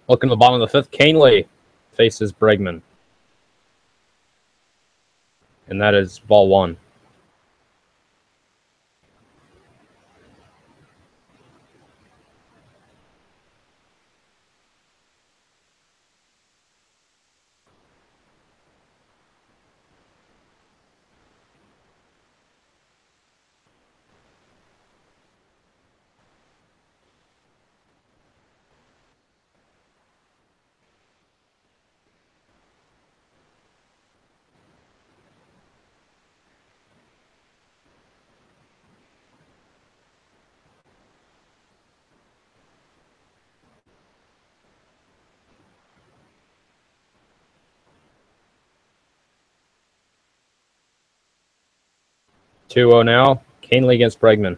Looking at the bottom of the 5th, Canely faces Bregman. And that is ball 1. Two 0 now. Canely against Bregman.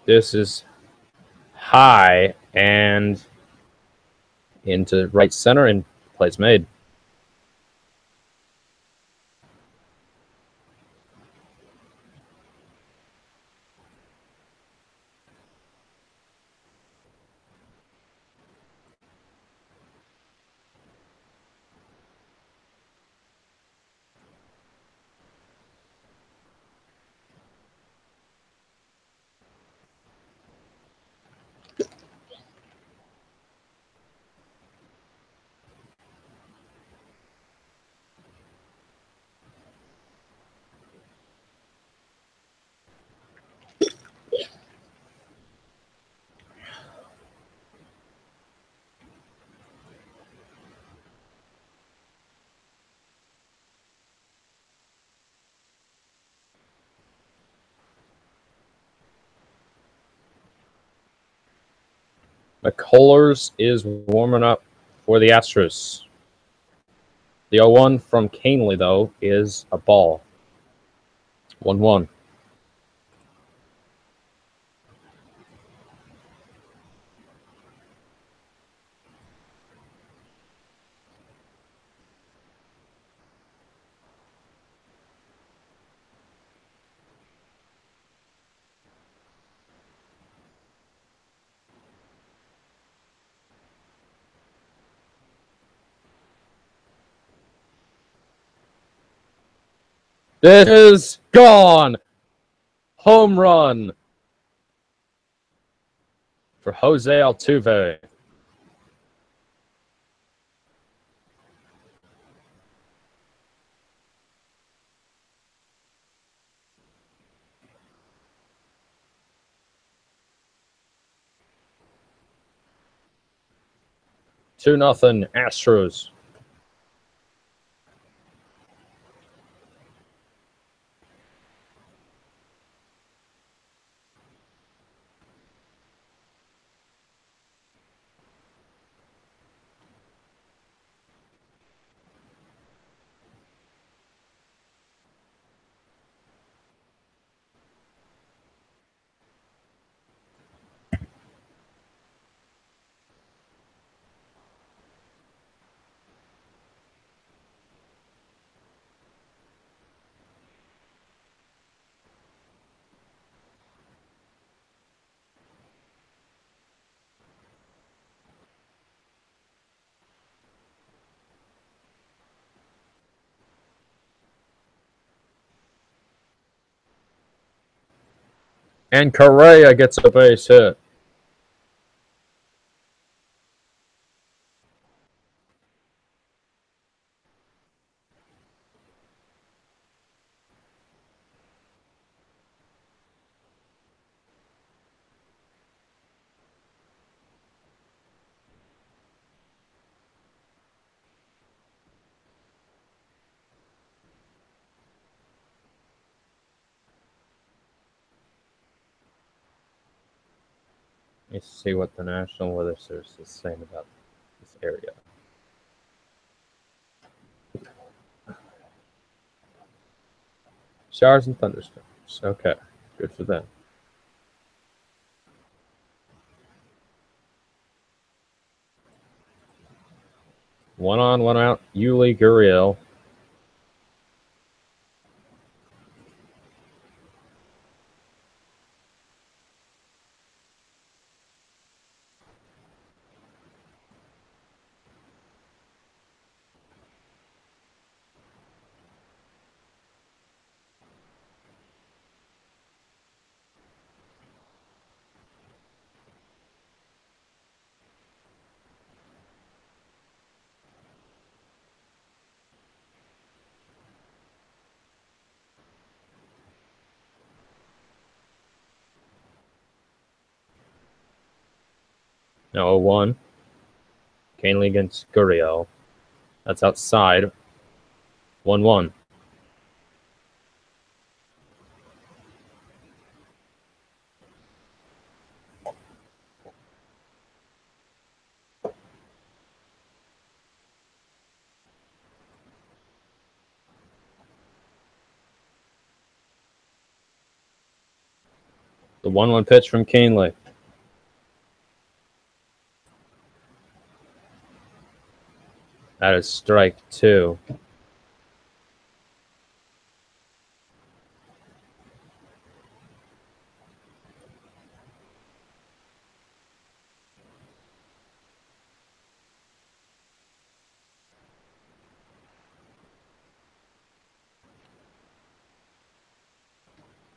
This is high and into right center, and plays made. McCullers is warming up for the Astros. The 0-1 from Canely, though, is a ball. 1-1. It is gone. Home run for Jose Altuve. Two nothing Astros. And Correa gets a base hit. Let's see what the National Weather Service is saying about this area. Showers and thunderstorms. Okay, good for them. One on, one out. Yuli Gurriel. Now 0-1. Canely against Gurriel. That's outside. 1-1. The 1-1 pitch from Canely. That is strike 2.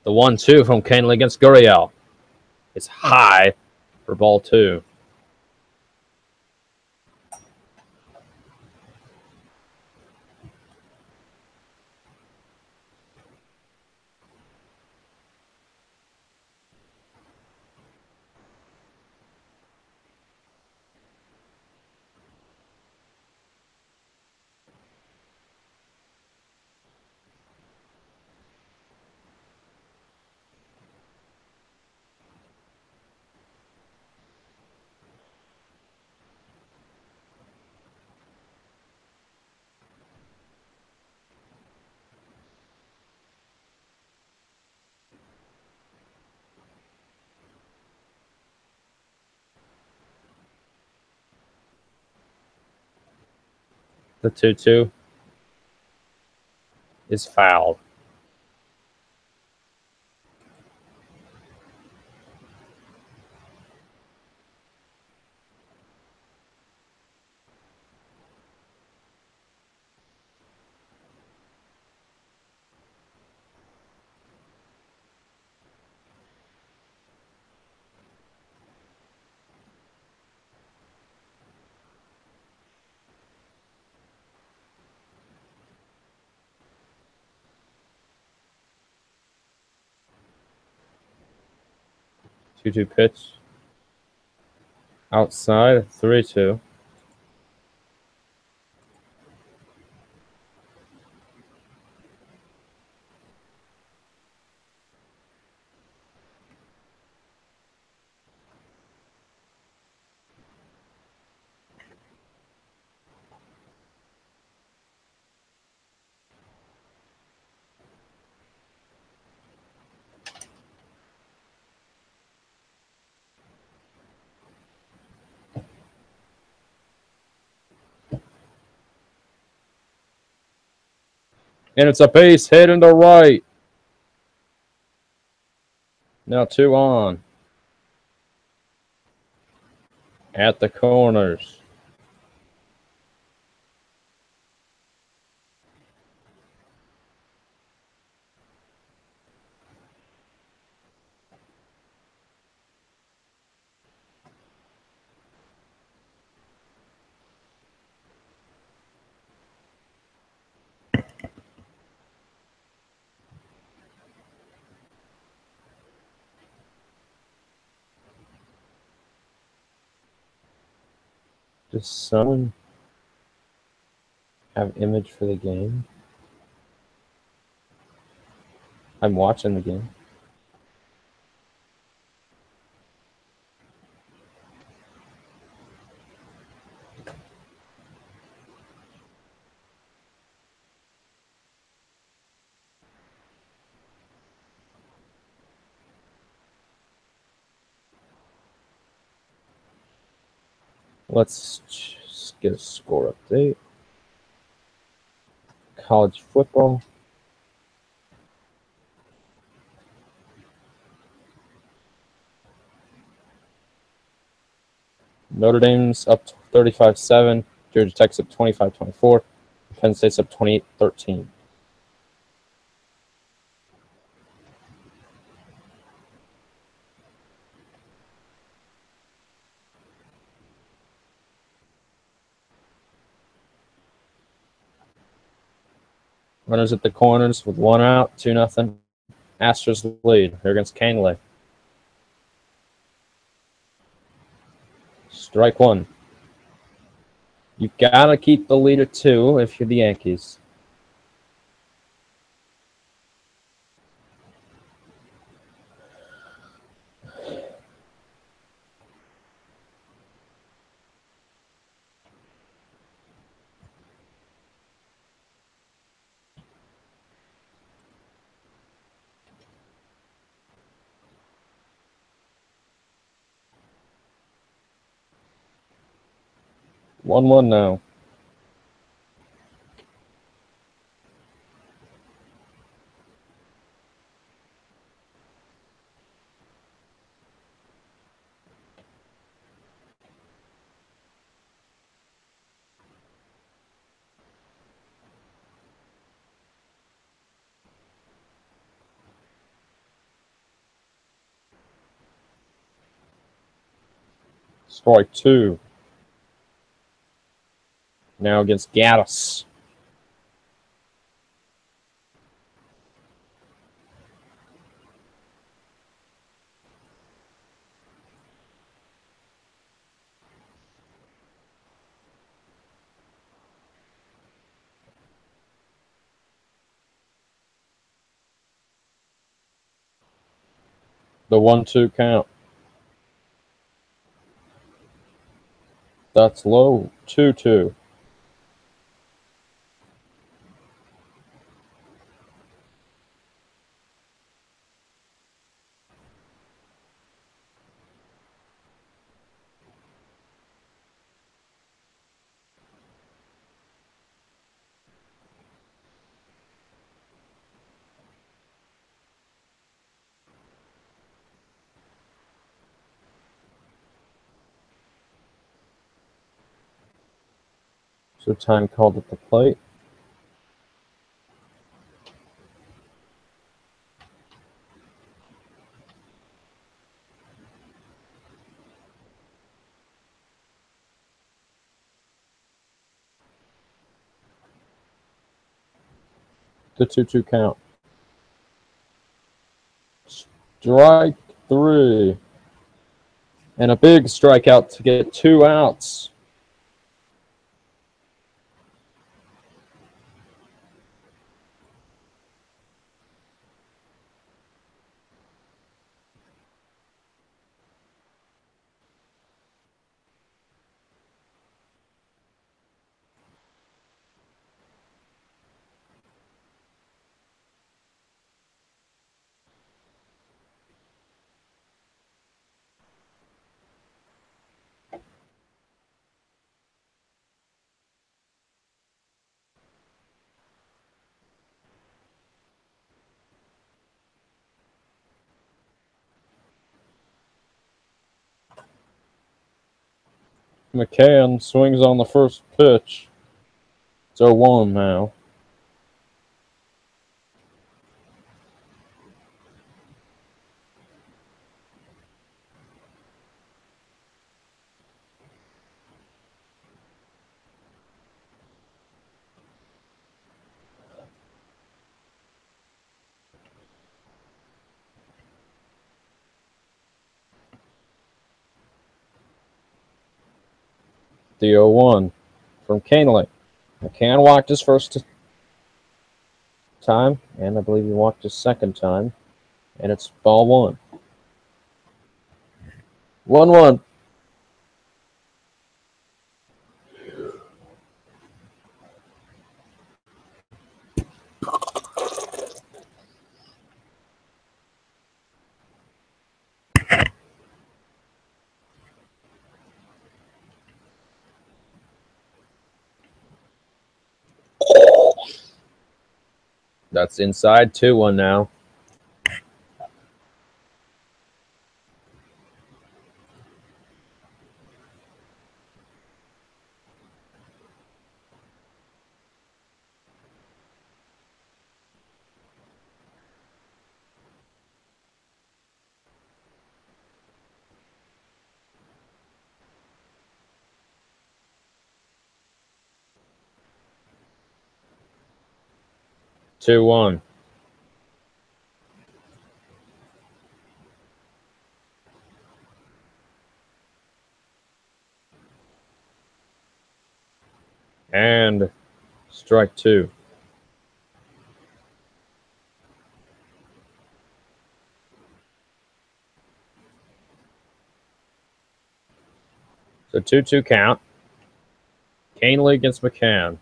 The 1-2 from Canely against Gurriel is high for ball 2. The 2-2 is fouled. Two-two pitch. Outside, 3-2. And it's a base hit into right. Now 2 on. At the corners. Does someone have image for the game? I'm watching the game. Let's just get a score update. College football. Notre Dame's up 35-7. Georgia Tech's up 25-24. Penn State's up 28-13. Runners at the corners with 1 out, 2-0. Astros lead here against Canely. Strike 1. You gotta keep the lead at 2 if you're the Yankees. 1-1 now. Strike 2. Now against Gaddis. The 1-2 count. That's low. 2-2. So time called at the plate. The 2-2 count. Strike 3. And a big strikeout to get 2 outs. McCann swings on the first pitch. It's 0-1 now. The 0-1 from Canely. McCann walked his first time, and I believe he walked his second time, and it's ball 1. 1-1. That's inside. 2-1 now. Two one. And strike 2. So 2-2 count. Canely against McCann.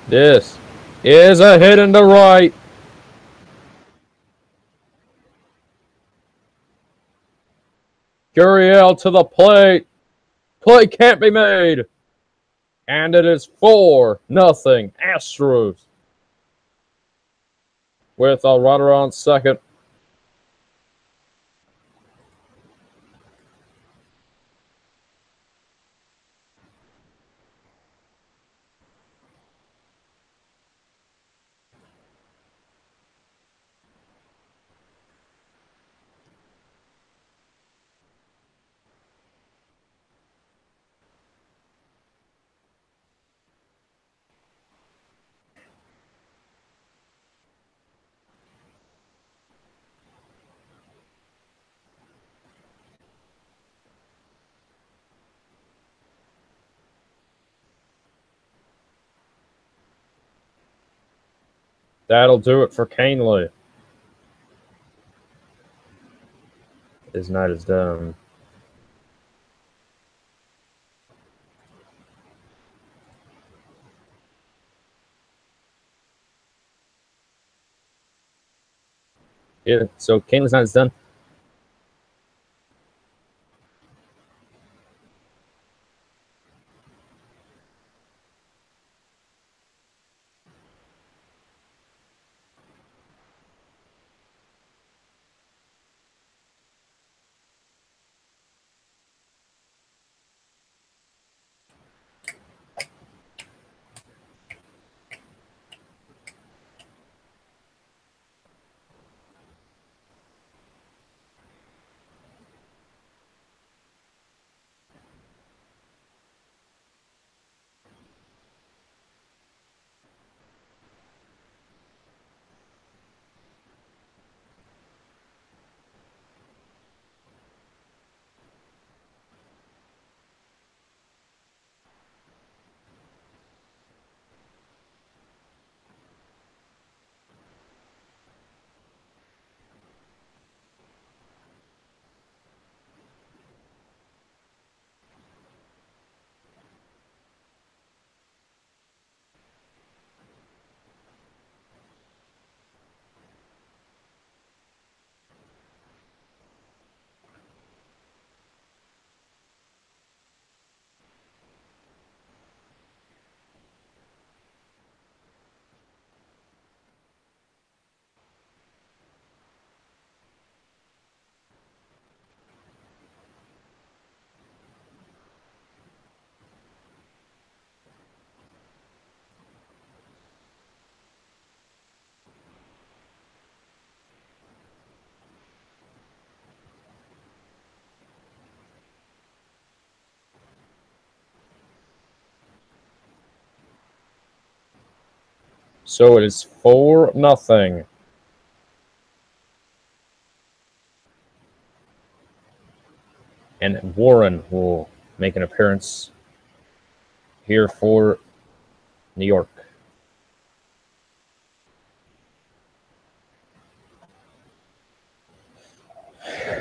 This is a hit into right. Gurriel to the plate. Play can't be made. And it is 4-0 Astros. With a runner on second. That'll do it for Canely. His night is done. Yeah, so Canely's night is done. So it is 4-0. And Warren will make an appearance here for New York.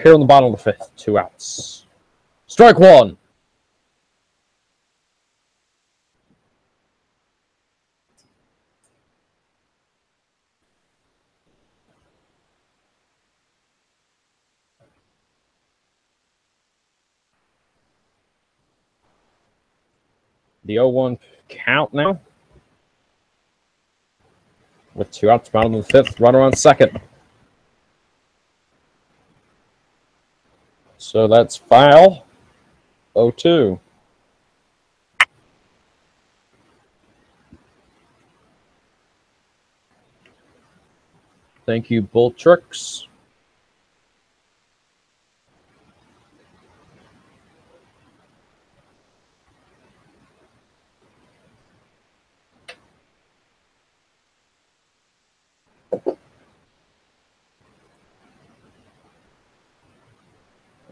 Here on the bottom of the fifth, 2 outs. Strike one. The 0-1 count now. With 2 outs, bottom of the fifth, runner on second. So that's foul. 0-2. Thank you, Bull Tricks.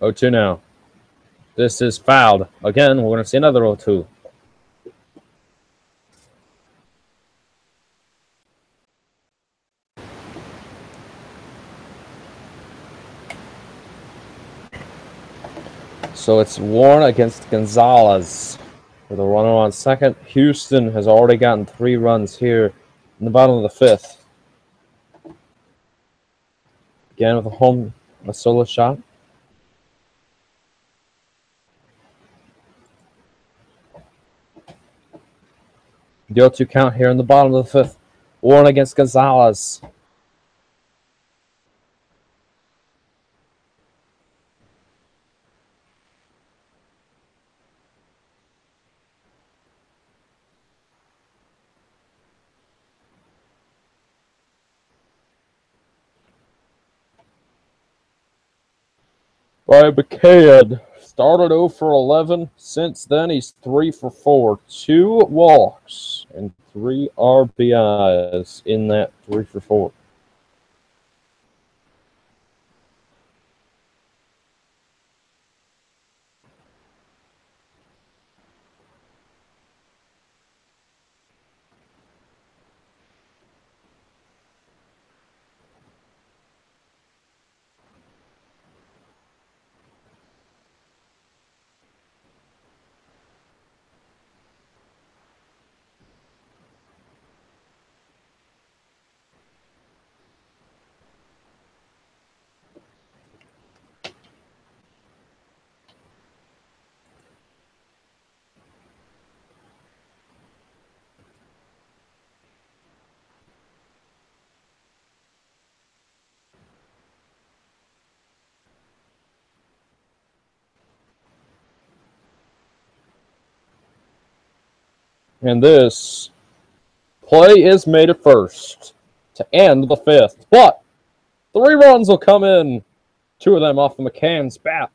Oh, 2 now. This is fouled. Again, we're going to see another 0-2. So it's Warren against Gonzalez with a runner on second. Houston has already gotten 3 runs here. in the bottom of the fifth. Again with a solo shot. The 0-2 count here in the bottom of the fifth. Warren against Gonzalez. By McCann. Started 0 for 11. Since then, he's 3 for 4. 2 walks and 3 RBIs in that 3 for 4. And this play is made at first to end the fifth. But 3 runs will come in. 2 of them off of McCann's bat.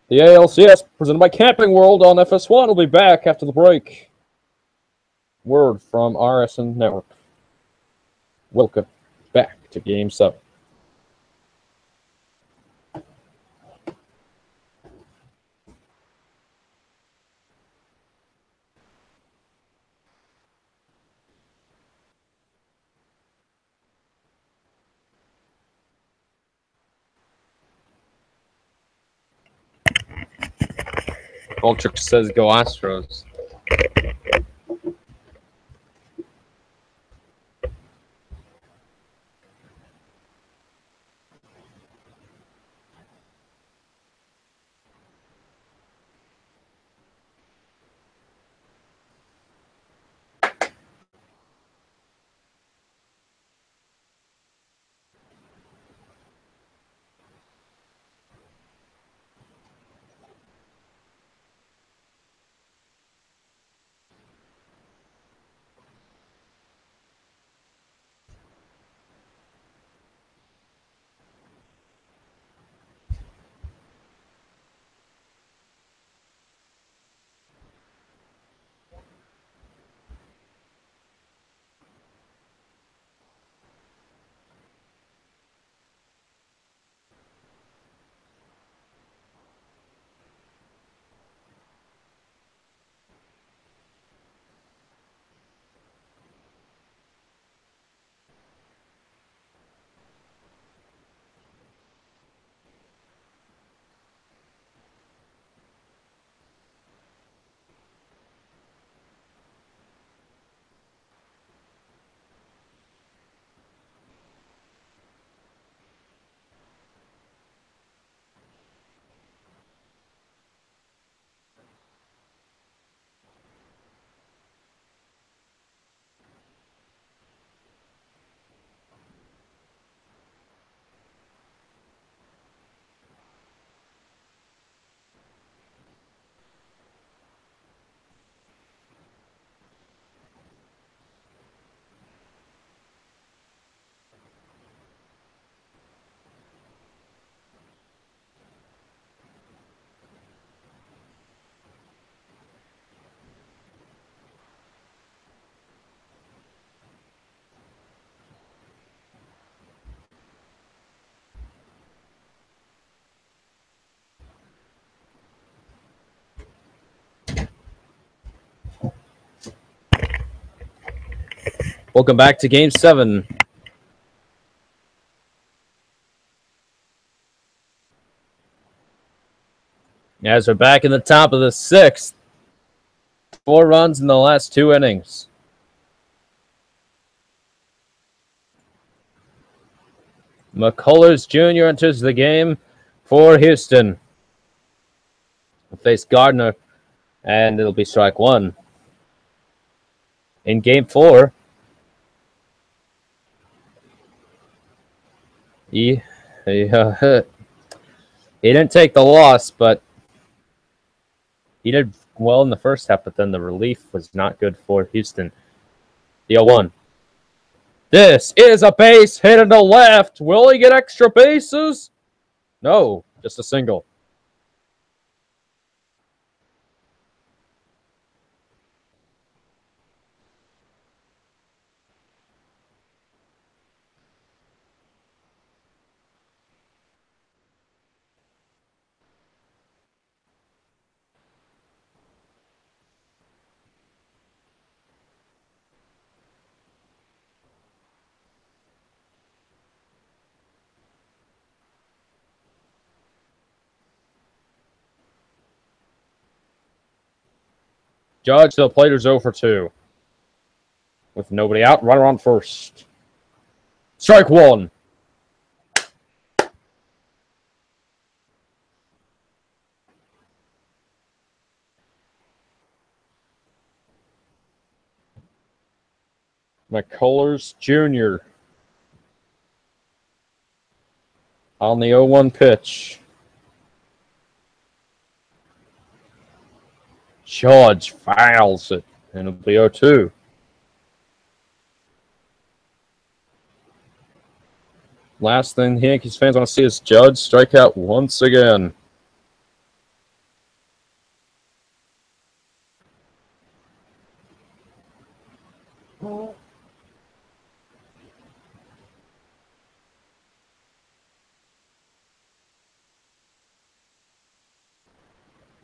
The ALCS presented by Camping World on FS1 will be back after the break. Word from RSN Network. Welcome back to Game 7. Vulture says go Astros. Welcome back to Game 7. As we're back in the top of the 6th. 4 runs in the last 2 innings. McCullers Jr. enters the game for Houston. He'll face Gardner, and it'll be strike one. In game 4, he didn't take the loss, but he did well in the first half, but then the relief was not good for Houston. The 0-1. This is a base hit into left. Will he get extra bases? No, just a single. Judge, the plate is 0 for 2. With nobody out, runner on first. Strike one. McCullers Jr. on the 0-1 pitch. Judge fouls it, and it'll be 0-2. Last thing Yankees fans want to see is Judge strike out once again. The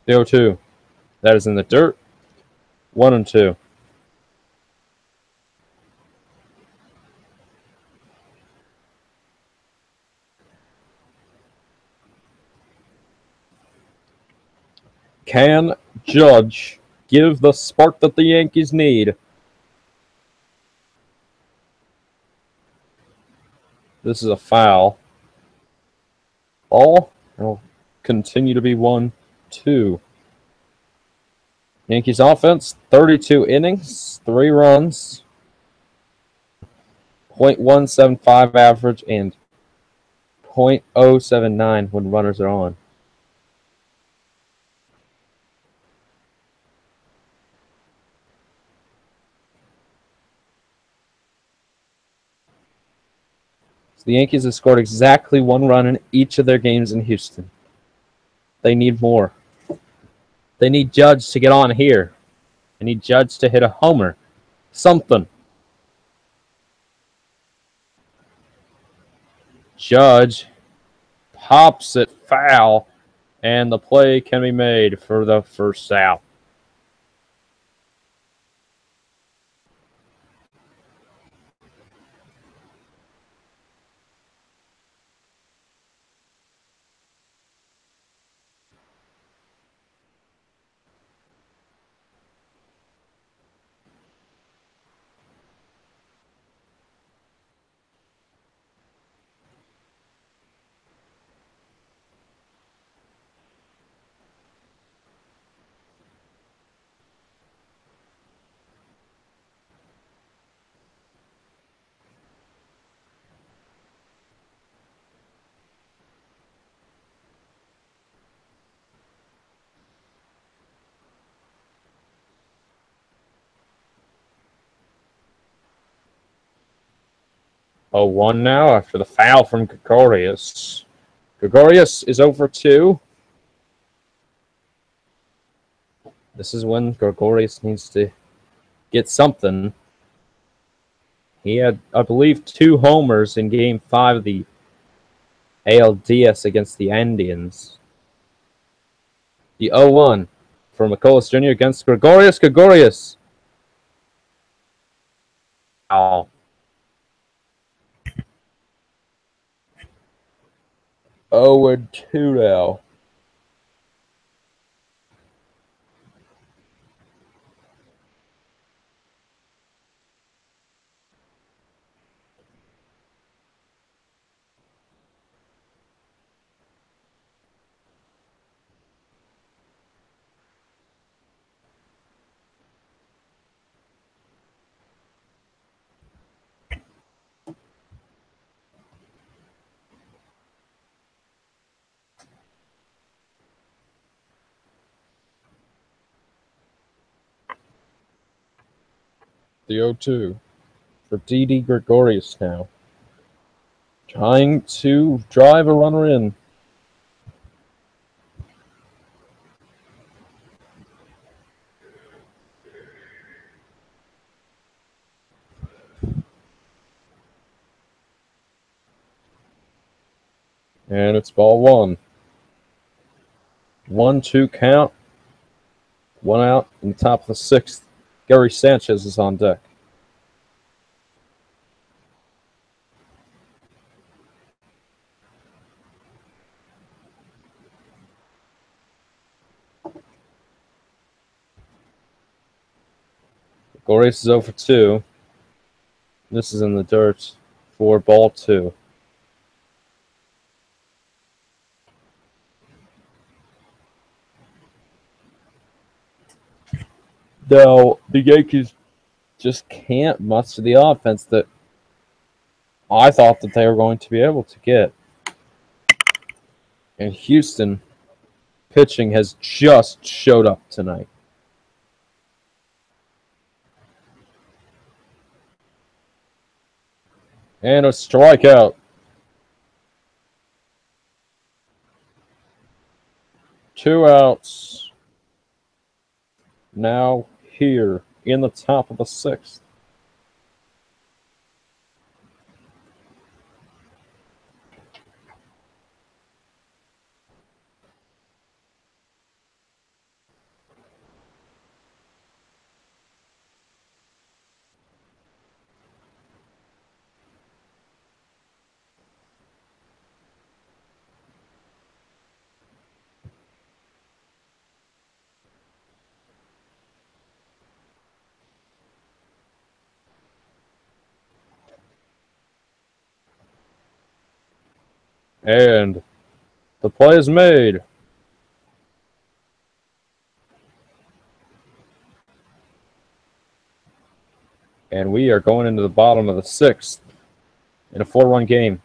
0-2. That is in the dirt. 1-2. Can Judge give the spark that the Yankees need? This is a foul. Ball will continue to be 1-2. Yankees offense, 32 innings, 3 runs, .175 average, and .079 when runners are on. So the Yankees have scored exactly 1 run in each of their games in Houston. They need more. They need Judge to get on here. They need Judge to hit a homer. Something. Judge pops it foul, and the play can be made for the first out. Oh, 1 now after the foul from Gregorius. Gregorius is over 2. This is when Gregorius needs to get something. He had, I believe, 2 homers in Game 5 of the ALDS against the Indians. The 0-1 for McCullers Jr. against Gregorius. Gregorius. Oh. Oh, and 2 now. The 0-2 for Didi Gregorius now. Trying to drive a runner in. And it's ball one. 1-2 count. One out in the top of the sixth. Gary Sanchez is on deck. Gregorius is 0 for 2. This is in the dirt for ball two. Though the Yankees just can't muster the offense that I thought that they were going to be able to get. And Houston pitching has just showed up tonight. And a strikeout. 2 outs. Now here in the top of the sixth. And the play is made. And we are going into the bottom of the sixth in a 4-run game.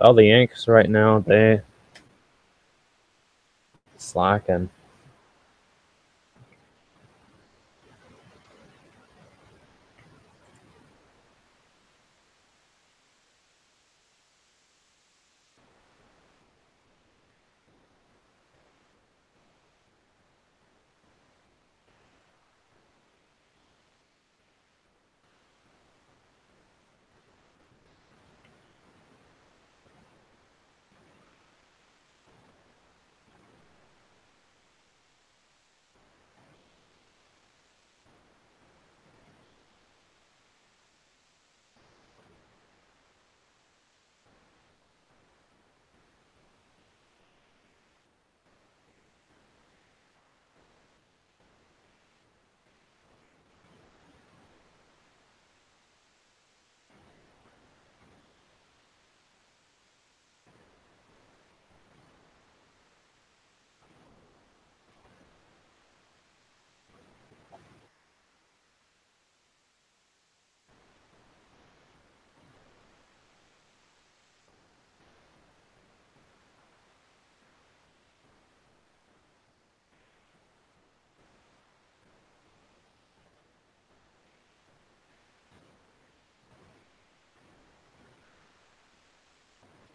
Well, the Yankees right now, they slacking.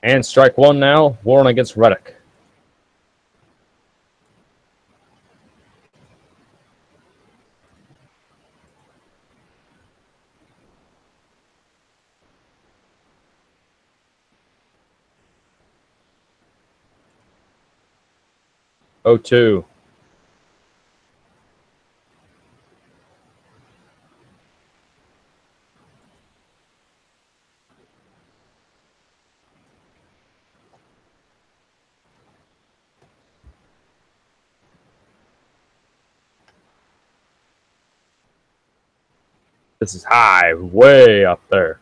And strike one now. Warren against Reddick. Oh, 2. This is high, way up there.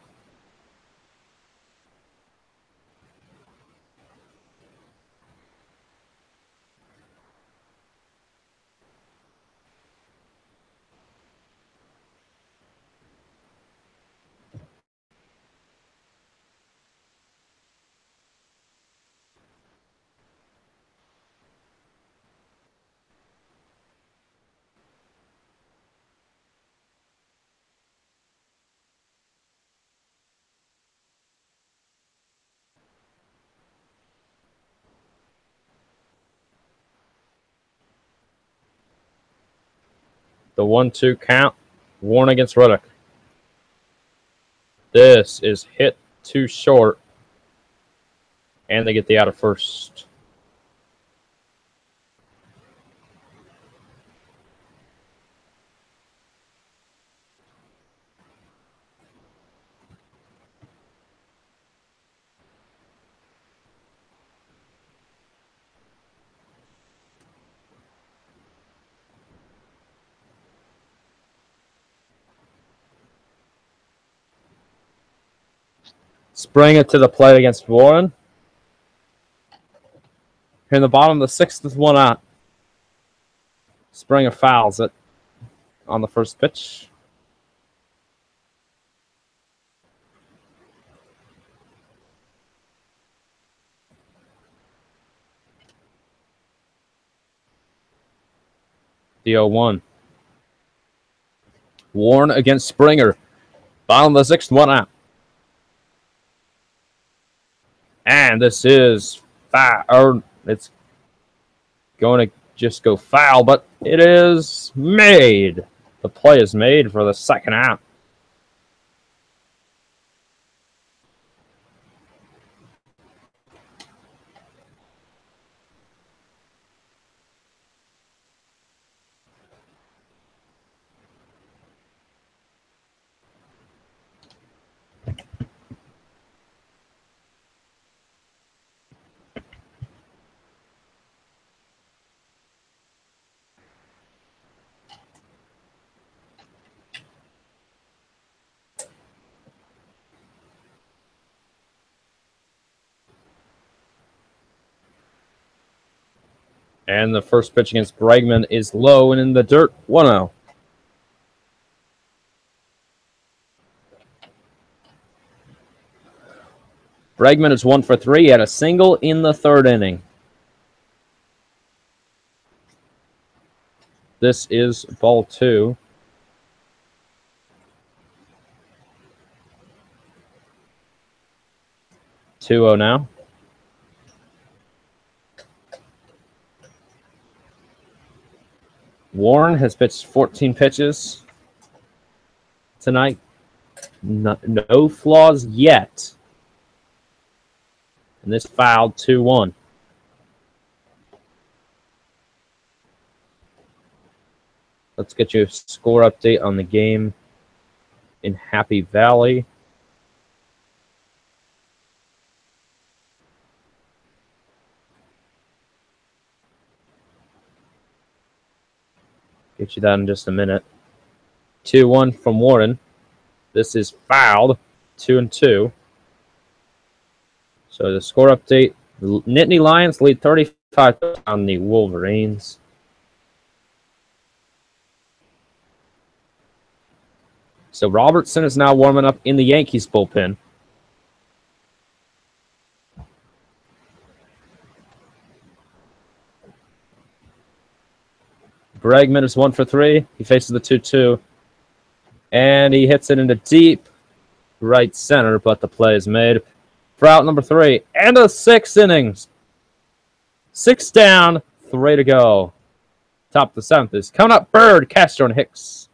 The 1-2 count. Warren against Reddick. This is hit too short. And they get the out of first. Sprang it to the plate against Warren. Here in the bottom of the 6th with one out. Springer fouls it on the first pitch. The 0-1. Warren against Springer. Bottom of the 6th, one out. And this is foul, or it's going to just go foul, but it is made. The play is made for the second out. And the first pitch against Bregman is low and in the dirt. 1-0. Bregman is 1 for 3. He had a single in the 3rd inning. This is ball 2. Two-0 now. Warren has pitched 14 pitches tonight. No flaws yet. And this fouled 2-1. Let's get you a score update on the game in Happy Valley. Get you that in just a minute. 2-1 from Warren. This is fouled. 2-2. So the score update. Nittany Lions lead 35 on the Wolverines. So Robertson is now warming up in the Yankees bullpen. Bregman is 1 for 3. He faces the 2-2. And he hits it into deep right center, but the play is made. for out number 3. And the 6th innings. 6 down, 3 to go. Top of the 7th is coming up. Bird, Castro, and Hicks.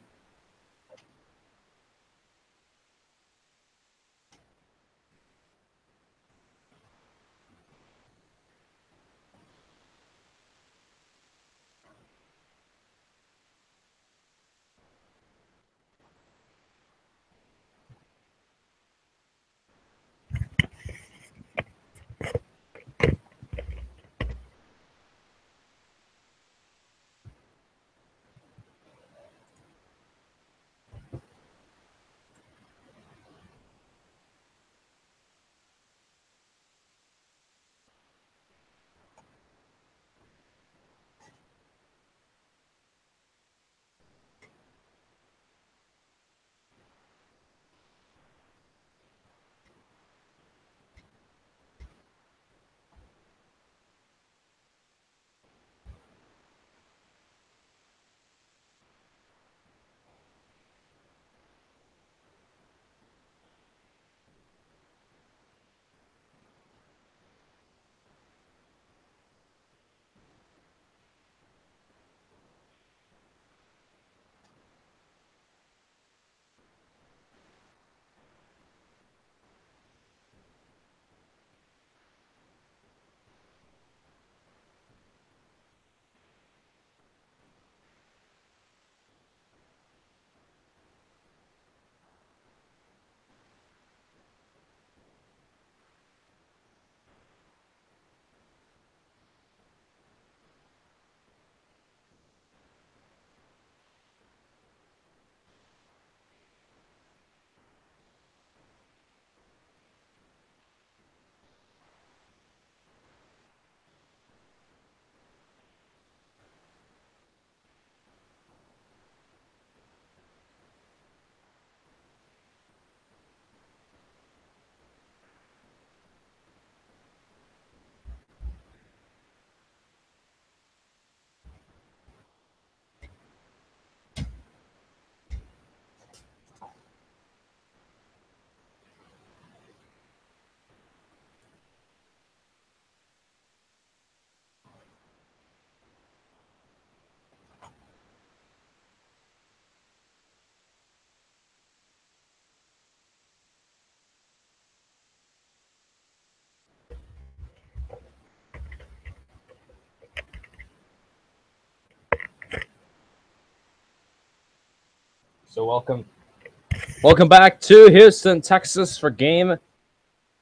So welcome back to Houston, Texas for Game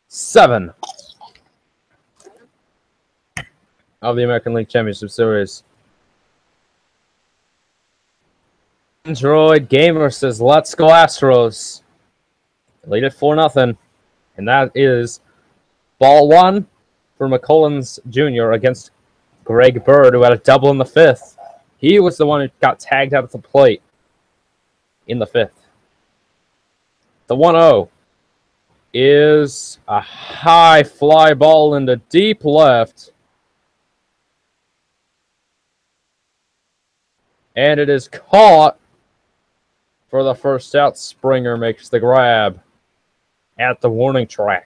7 of the American League Championship Series. Android Gamer says, "Let's go Astros." Lead it 4-0, and that is ball 1 for McCullens Jr. against Greg Bird, who had a double in the 5th. He was the one who got tagged out at the plate in the 5th. The 1-0 is a high fly ball into deep left. And it is caught for the first out. Springer makes the grab at the warning track.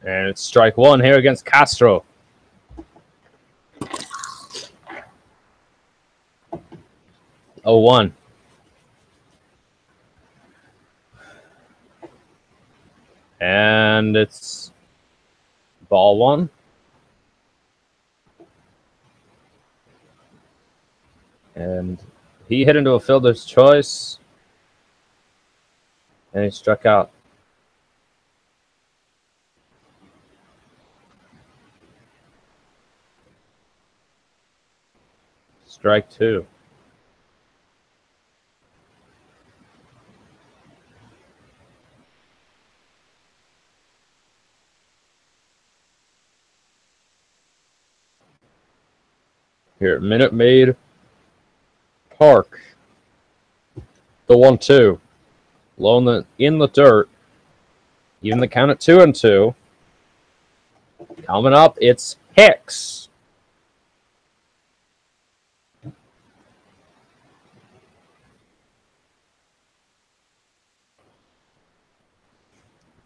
And it's strike 1 here against Castro. Oh, 1. And it's ball 1. And he hit into a fielder's choice. And he struck out. Strike two. Here at Minute Maid Park. The 1-2. Low in the dirt. Even the count at 2-2. Coming up, it's Hicks.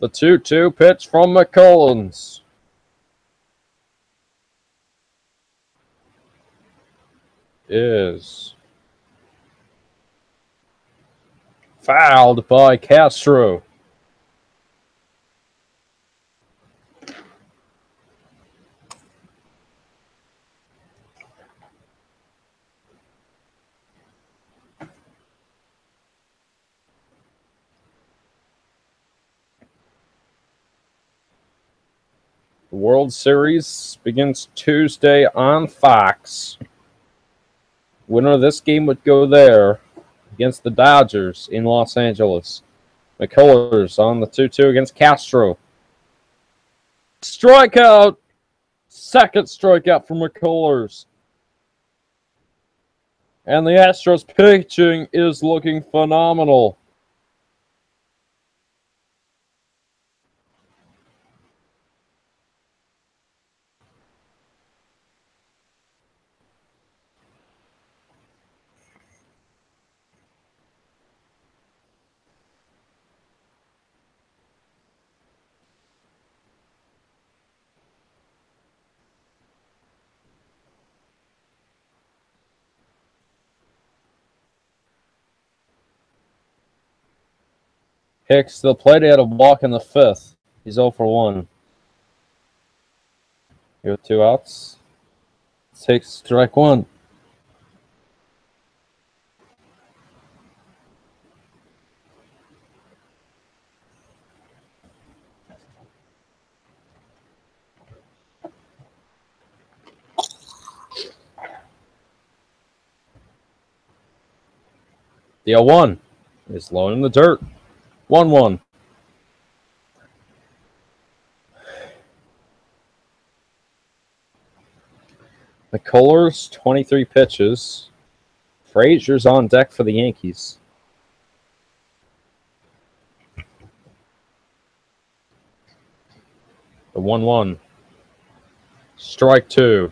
The 2-2 pitch from McCullens. Is fouled by Castro. The World Series begins Tuesday on Fox. Winner of this game would go there against the Dodgers in Los Angeles. McCullers on the 2-2 against Castro. Strikeout! Second strikeout for McCullers. And the Astros pitching is looking phenomenal. Hicks to the plate, he had a walk in the fifth. He's 0 for 1. Here with 2 outs. Takes strike one. The 0-1 is low in the dirt. 1-1. McCullers, 23 pitches. Frazier's on deck for the Yankees. The 1-1. Strike two.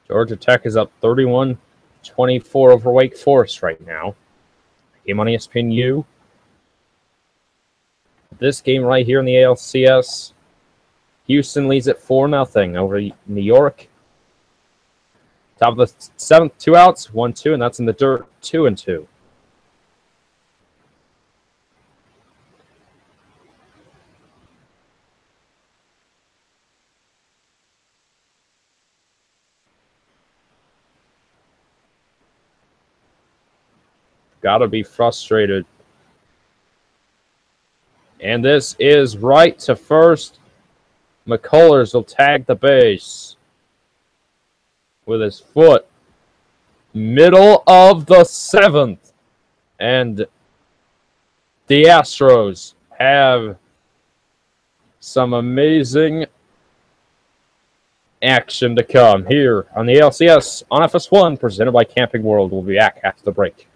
Georgia Tech is up 31-24 over Wake Forest right now. Game on ESPNU. This game right here in the ALCS, Houston leads at 4-0 over New York. Top of the seventh, 2 outs, 1-2, and that's in the dirt, 2-2. Gotta be frustrated. And this is right to first. McCullers will tag the base with his foot. Middle of the seventh. And the Astros have some amazing action to come here on the ALCS on FS1, presented by Camping World. We'll be back after the break.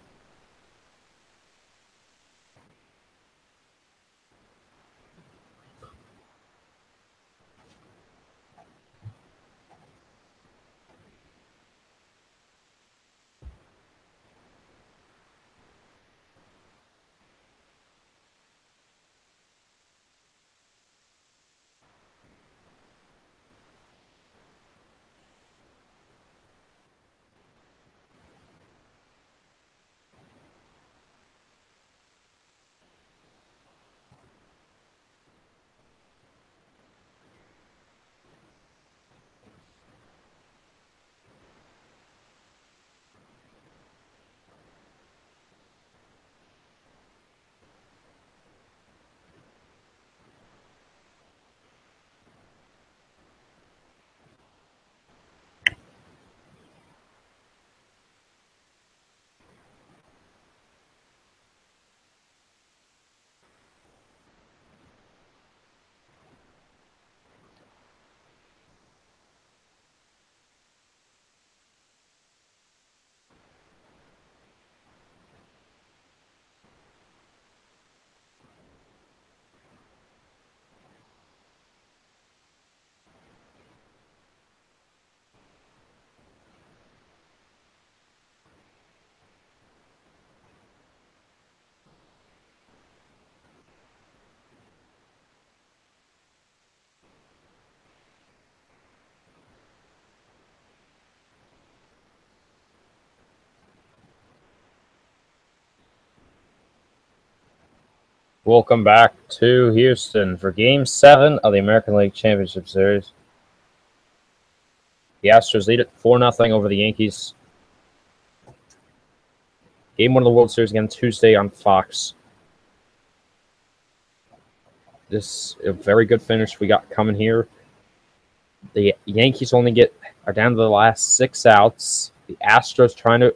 Welcome back to Houston for Game 7 of the American League Championship Series. The Astros lead it 4-0 over the Yankees. Game 1 of the World Series again Tuesday on Fox. This is a very good finish we got coming here. The Yankees are down to the last 6 outs. The Astros trying to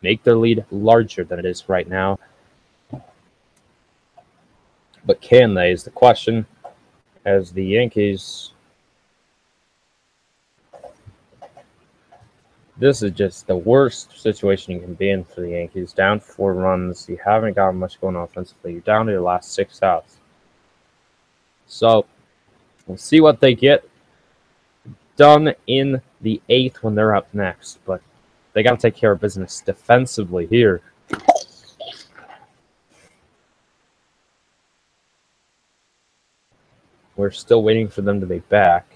make their lead larger than it is right now. But can they is the question, as the Yankees... This is just the worst situation you can be in for the Yankees. Down 4 runs. You haven't got much going on offensively. You're down to your last 6 outs. So, we'll see what they get done in the 8th when they're up next. But they got to take care of business defensively here. We're still waiting for them to be back.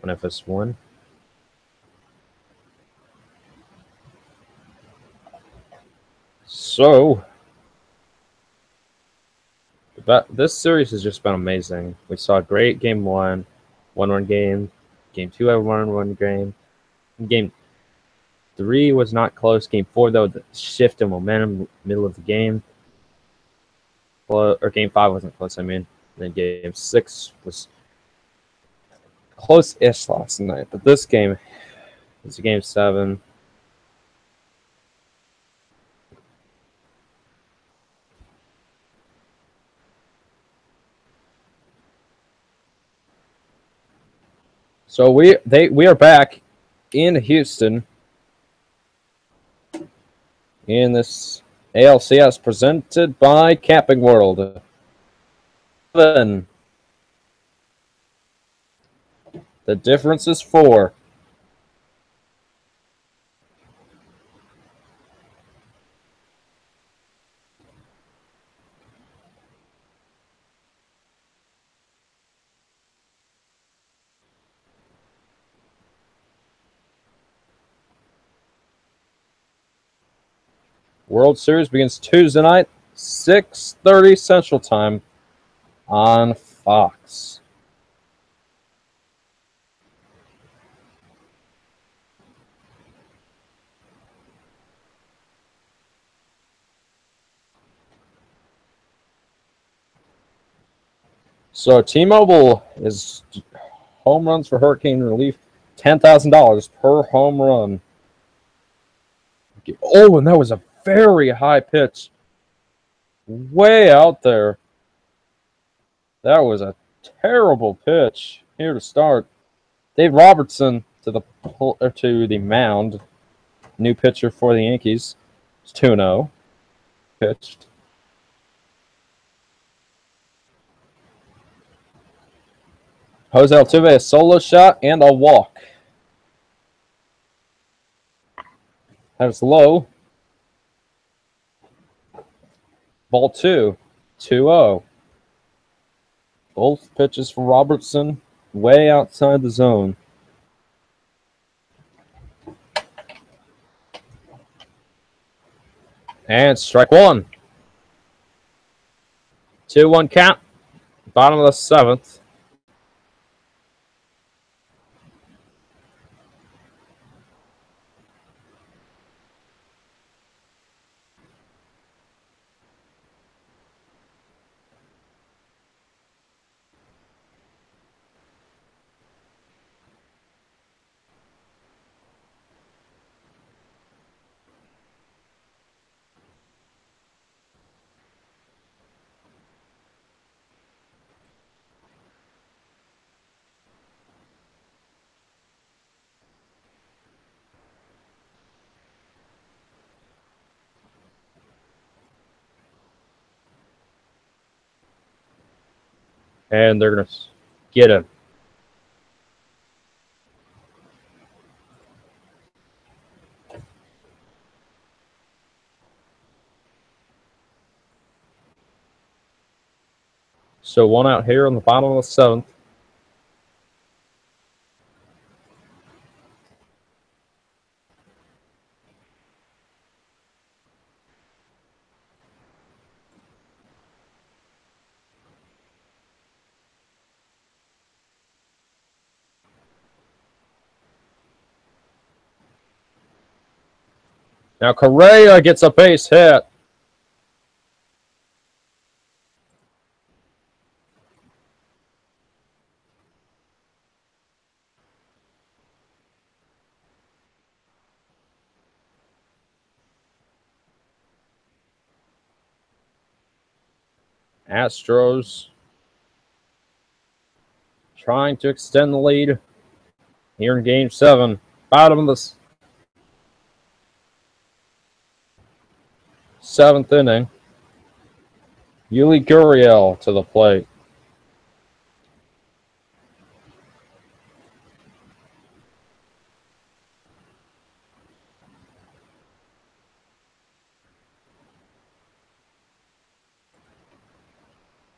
On FS1. So, this series has just been amazing. We saw a great Game 1, 1-1 game. Game 2, a 1-1 game. Game 3 was not close. Game 4, though, the shift in momentum middle of the game. Well, or Game 5 wasn't close, I mean. And then Game 6 was close-ish last night. But this game is a Game 7. So we are back in Houston in this ALCS presented by Camping World. The difference is 4. World Series begins Tuesday night, 6:30 Central Time on Fox. So T-Mobile is home runs for hurricane relief, $10,000 per home run. Oh, and that was a very high pitch. Way out there. That was a terrible pitch here to start. Dave Robertson to the mound. New pitcher for the Yankees. It's 2-0. Pitched. Jose Altuve, a solo shot and a walk. That's low. Ball 2. 2-0. Both pitches for Robertson way outside the zone. And strike 1. 2-1 count. Bottom of the 7th. And they're going to get him. So 1 out here on the bottom of the 7th. Now Correa gets a base hit. Astros trying to extend the lead here in Game 7. Bottom of the 7th inning. Yuli Gurriel to the plate.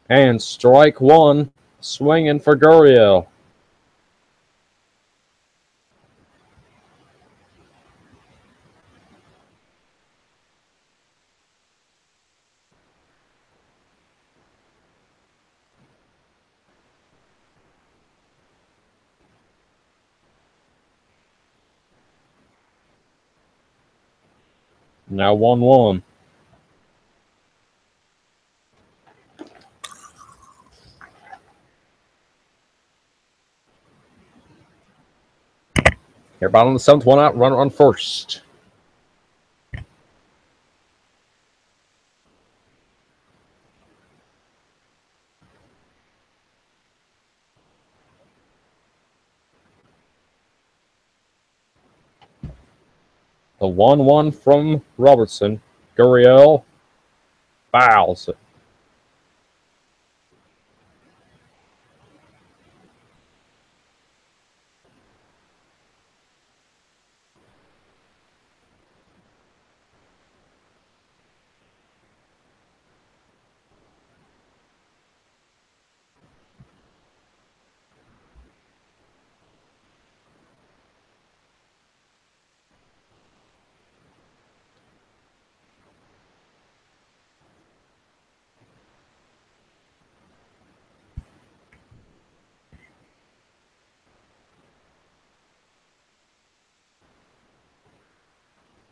And strike one, swinging for Gurriel. Now 1-1. Here, bottom of the 7th, one out, runner on first. The 1-1 from Robertson. Gurriel fouls it.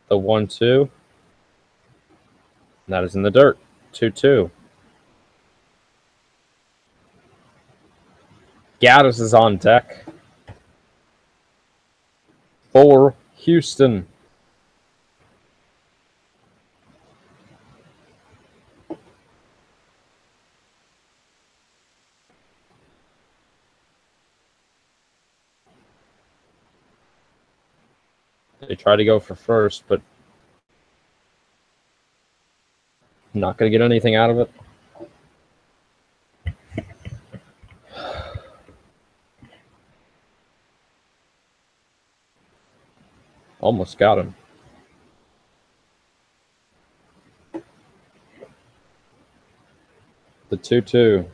The 1-2. That is in the dirt. 2-2. Gaddis is on deck for Houston. They try to go for first, but not going to get anything out of it. Almost got him. The 2-2.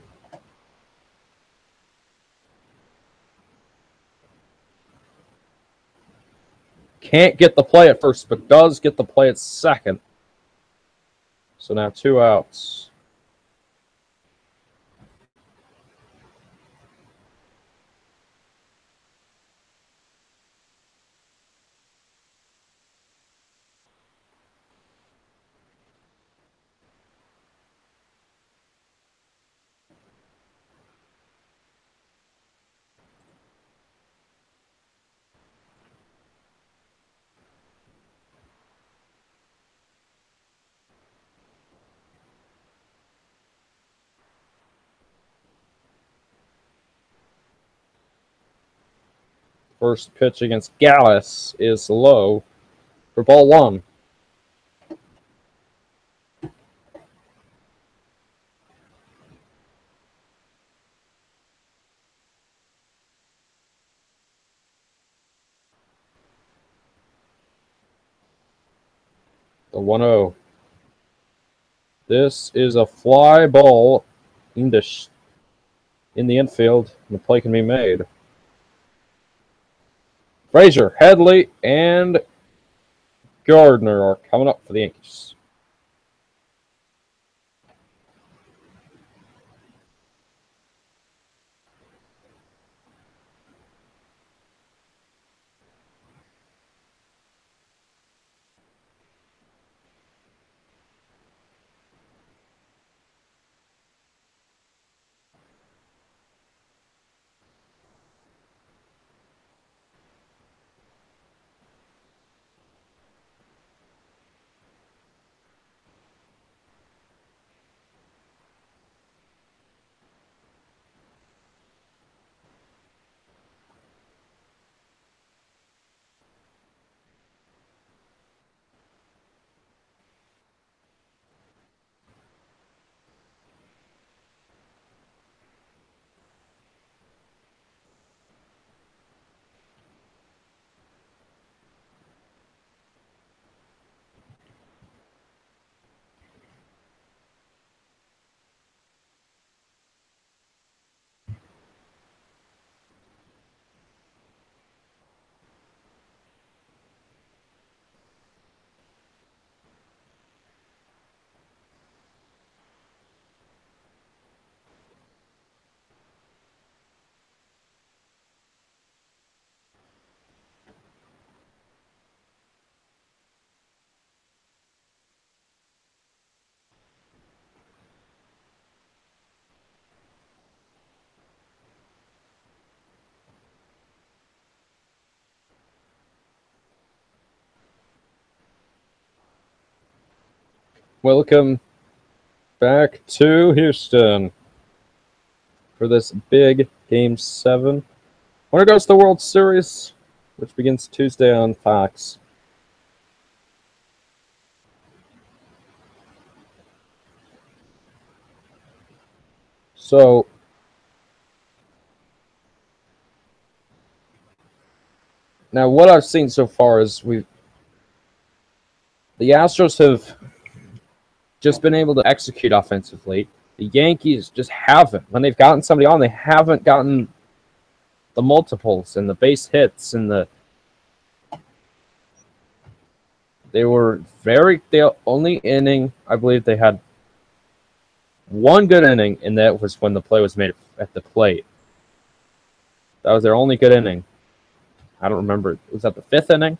Can't get the play at first, but does get the play at second. So now 2 outs. First pitch against Gallus is low for ball 1. The 1-0. This is a fly ball in the infield, and the play can be made. Frazier, Headley, and Gardner are coming up for the Yankees. Welcome back to Houston for this big Game 7. Winner goes to the World Series, which begins Tuesday on Fox. So, now what I've seen so far is the Astros have just been able to execute offensively. The Yankees just haven't. When they've gotten somebody on, they haven't gotten the multiples and the base hits and the. They were the only inning, I believe they had one good inning, and that was when the play was made at the plate. That was their only good inning. I don't remember. Was that the 5th inning?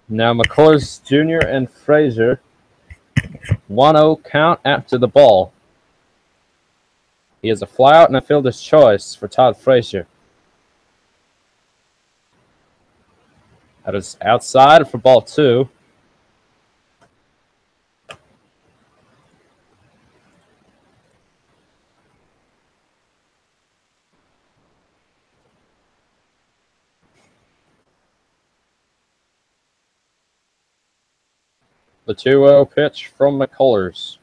Now McCullers Jr. and Frazier. 1-0 count after the ball. He has a flyout and a fielder's choice for Todd Frazier. That is outside for ball 2. The 2-0 pitch from McCullers.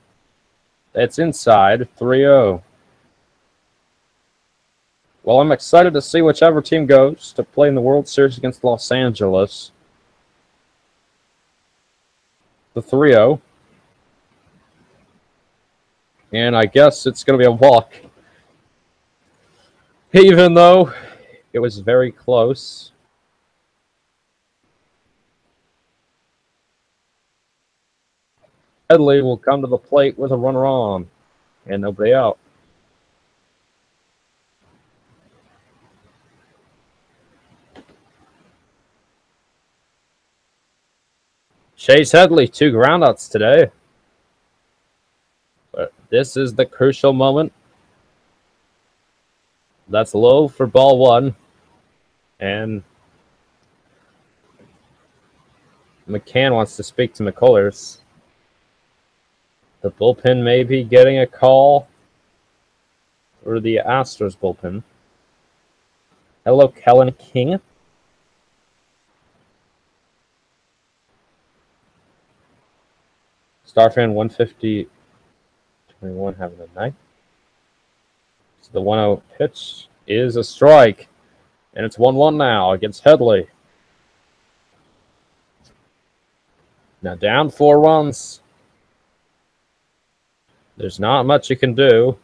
That's inside, 3-0. Well, I'm excited to see whichever team goes to play in the World Series against Los Angeles. The 3-0. And I guess it's going to be a walk. Even though it was very close. Headley will come to the plate with a runner on. And nobody out. Chase Headley, 2 groundouts today. But this is the crucial moment. That's low for ball 1. And McCann wants to speak to McCullers. The bullpen may be getting a call. Or the Astros bullpen. Hello, Kellen King. Starfan 150-21 having a night. So the 1-0 pitch is a strike. And it's 1-1 now against Headley. Now down 4 runs. There's not much you can do.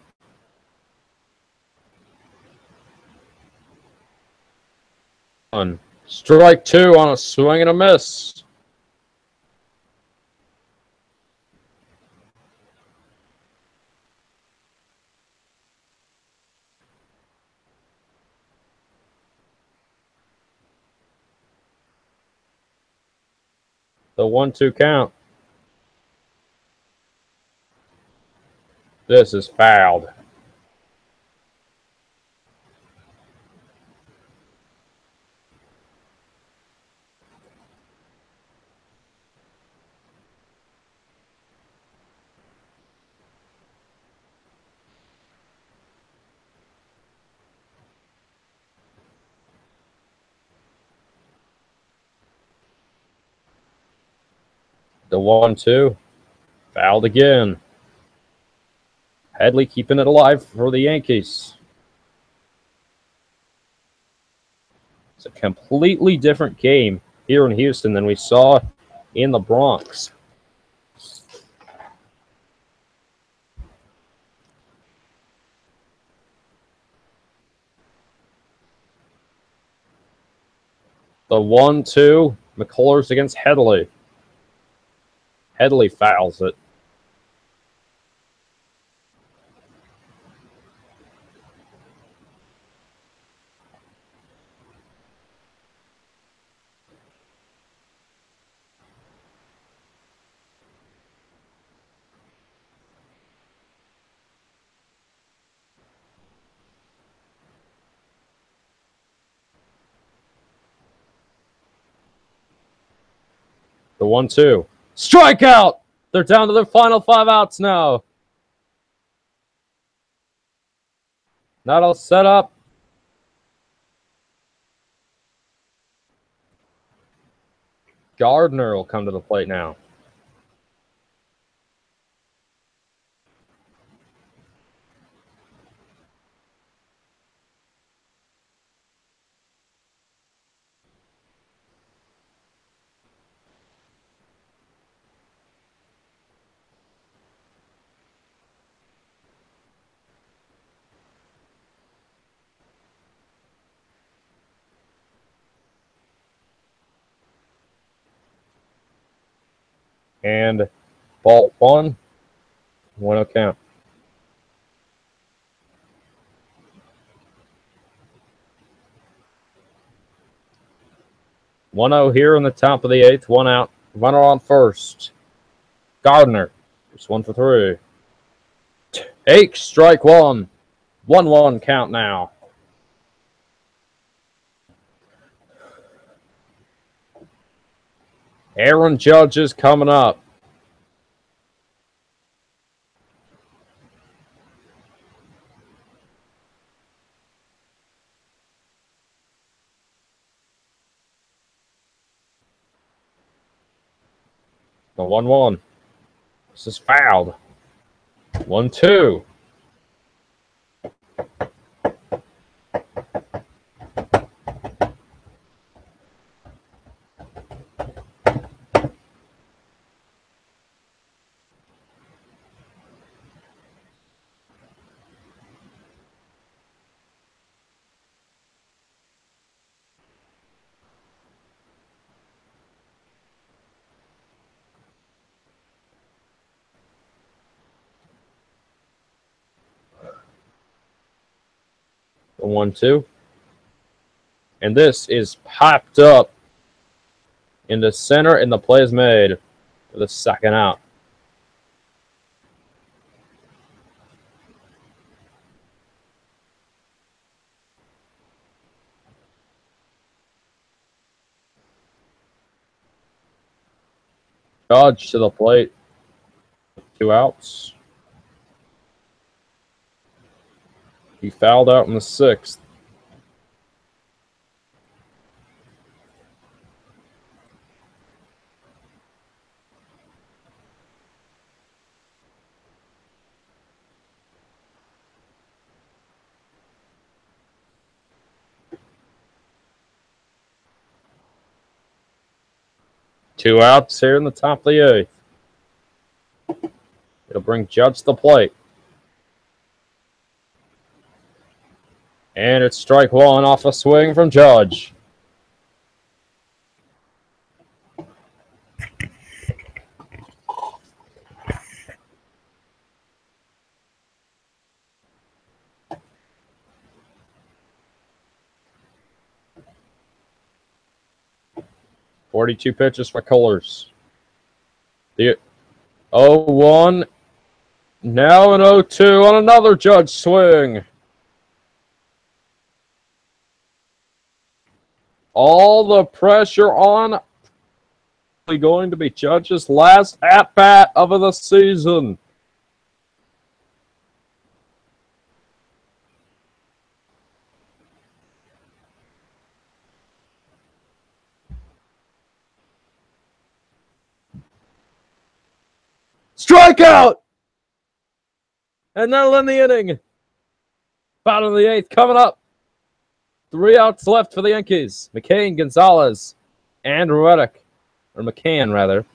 Strike 2 on a swing and a miss. The 1-2 count. This is fouled. The 1-2. Fouled again. Headley keeping it alive for the Yankees. It's a completely different game here in Houston than we saw in the Bronx. The 1-2. McCullers against Headley. Headley fouls it. 1-2. Strikeout! They're down to their final 5 outs now. That'll set up. Gardner will come to the plate now. And ball 1. 1-0 count. One 0 here in the top of the 8th. 1 out. Runner on first. Gardner. Just 1 for 3. Take strike 1. 1-1 count now. Aaron Judge is coming up. The 1-1. This is fouled. 1-2. The 1-2. And this is popped up into center, and the play is made for the second out. Judge to the plate. 2 outs. He fouled out in the 6th. Two outs here in the top of the 8th. It'll bring Judge to the plate. And it's strike 1 off a swing from Judge. .42 pitches for Colors. The 0-1. Now an 0-2 on another Judge swing. All the pressure on. Going to be Judge's last at-bat of the season. Strikeout! And that'll end the inning. Bottom of the 8th coming up. 3 outs left for the Yankees. McCain, Gonzalez, and Reddick. Or McCann, rather.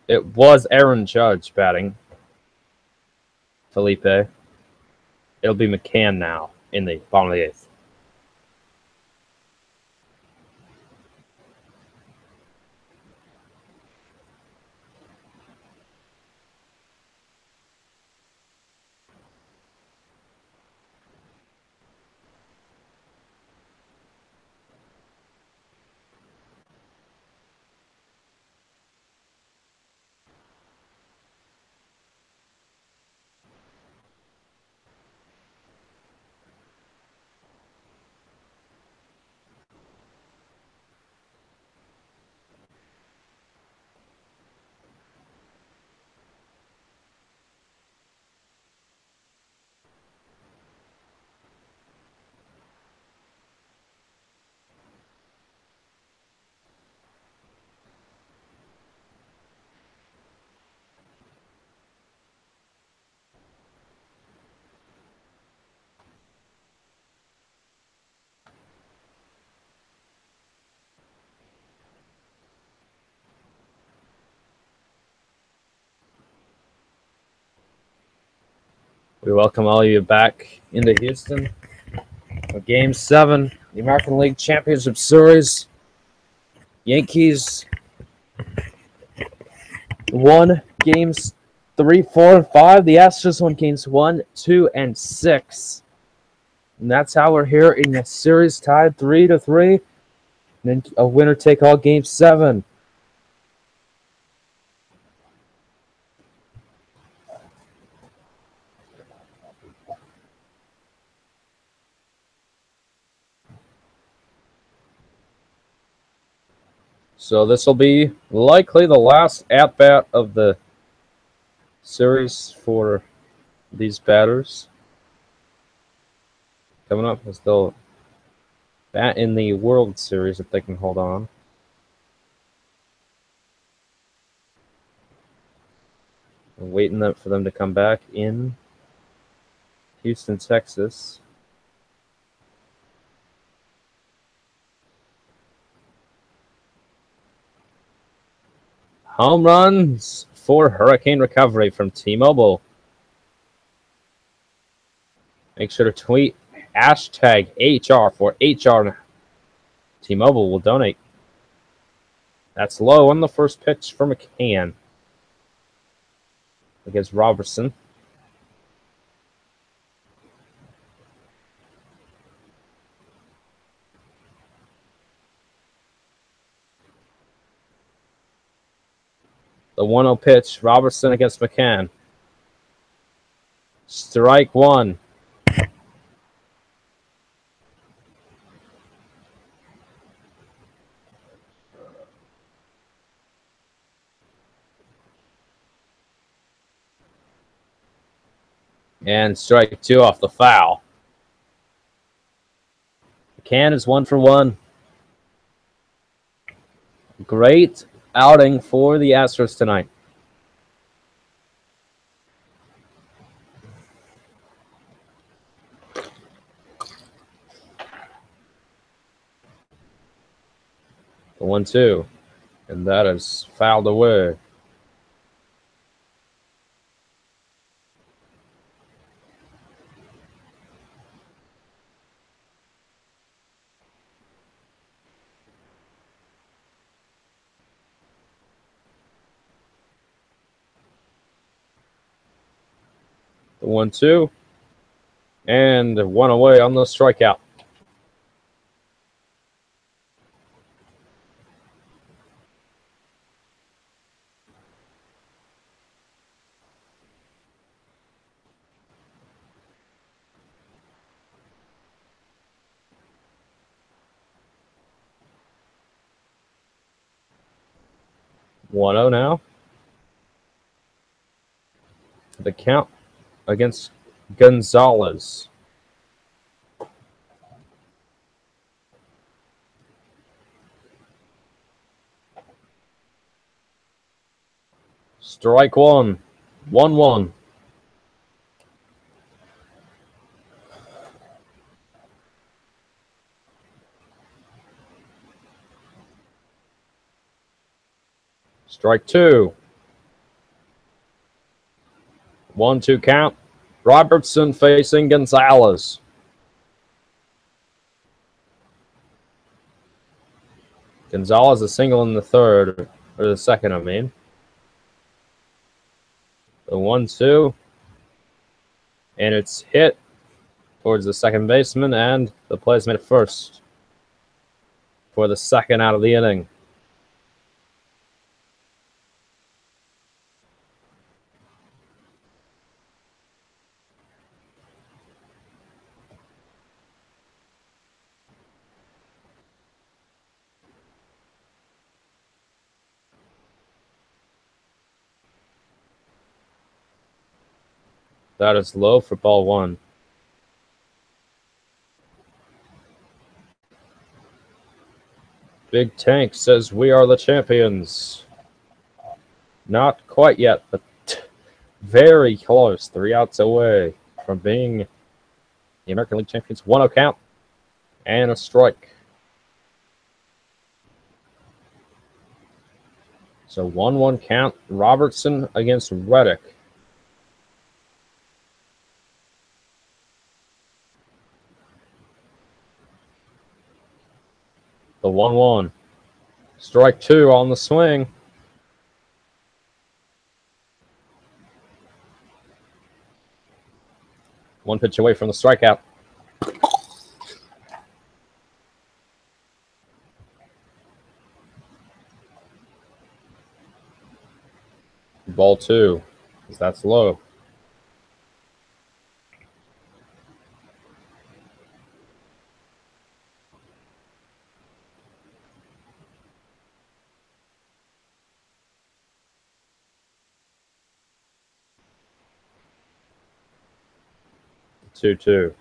It was Aaron Judge batting. Felipe. It'll be McCann now in the bottom of the 8th. We welcome all of you back into Houston for Game 7, the American League Championship Series. Yankees won games 3, 4, and 5. The Astros won games 1, 2, and 6. And that's how we're here in the series tied 3-3. And then a winner take all Game 7. So this will be likely the last at-bat of the series for these batters. Coming up is they'll bat in the World Series if they can hold on. I'm waiting for them to come back in Houston, Texas. Home runs for Hurricane Recovery from T-Mobile. Make sure to tweet hashtag HR for HR. T-Mobile will donate. That's low on the first pitch for McCann against Robertson. The 1-0 pitch, Robertson against McCann. Strike one. And strike two off the foul. McCann is 1 for 1. Great outing for the Astros tonight. The 1-2. And that is fouled away. The 1-2. And 1 away on the strikeout. One 0 now. The count against Gonzalez. Strike one. 1-1. Strike two. 1-2 count. Robertson facing Gonzalez. Gonzalez a single in the third, or the second, I mean. The 1-2. And it's hit towards the second baseman, and the play is made at first for the second out of the inning. That is low for ball one. Big Tank says we are the champions. Not quite yet, but very close. 3 outs away from being the American League champions. 1-0 count and a strike. So 1-1 count. Robertson against Reddick. 1-1. Strike 2 on the swing. One pitch away from the strikeout. Ball 2, because that's low. Two.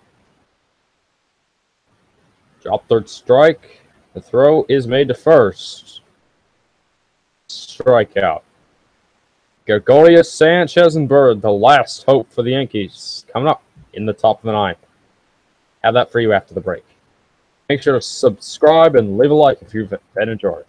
Drop third strike. The throw is made to first. Strikeout. Gregorius, Sanchez, and Bird, the last hope for the Yankees, coming up in the top of the ninth. Have that for you after the break. Make sure to subscribe and leave a like if you've been enjoying.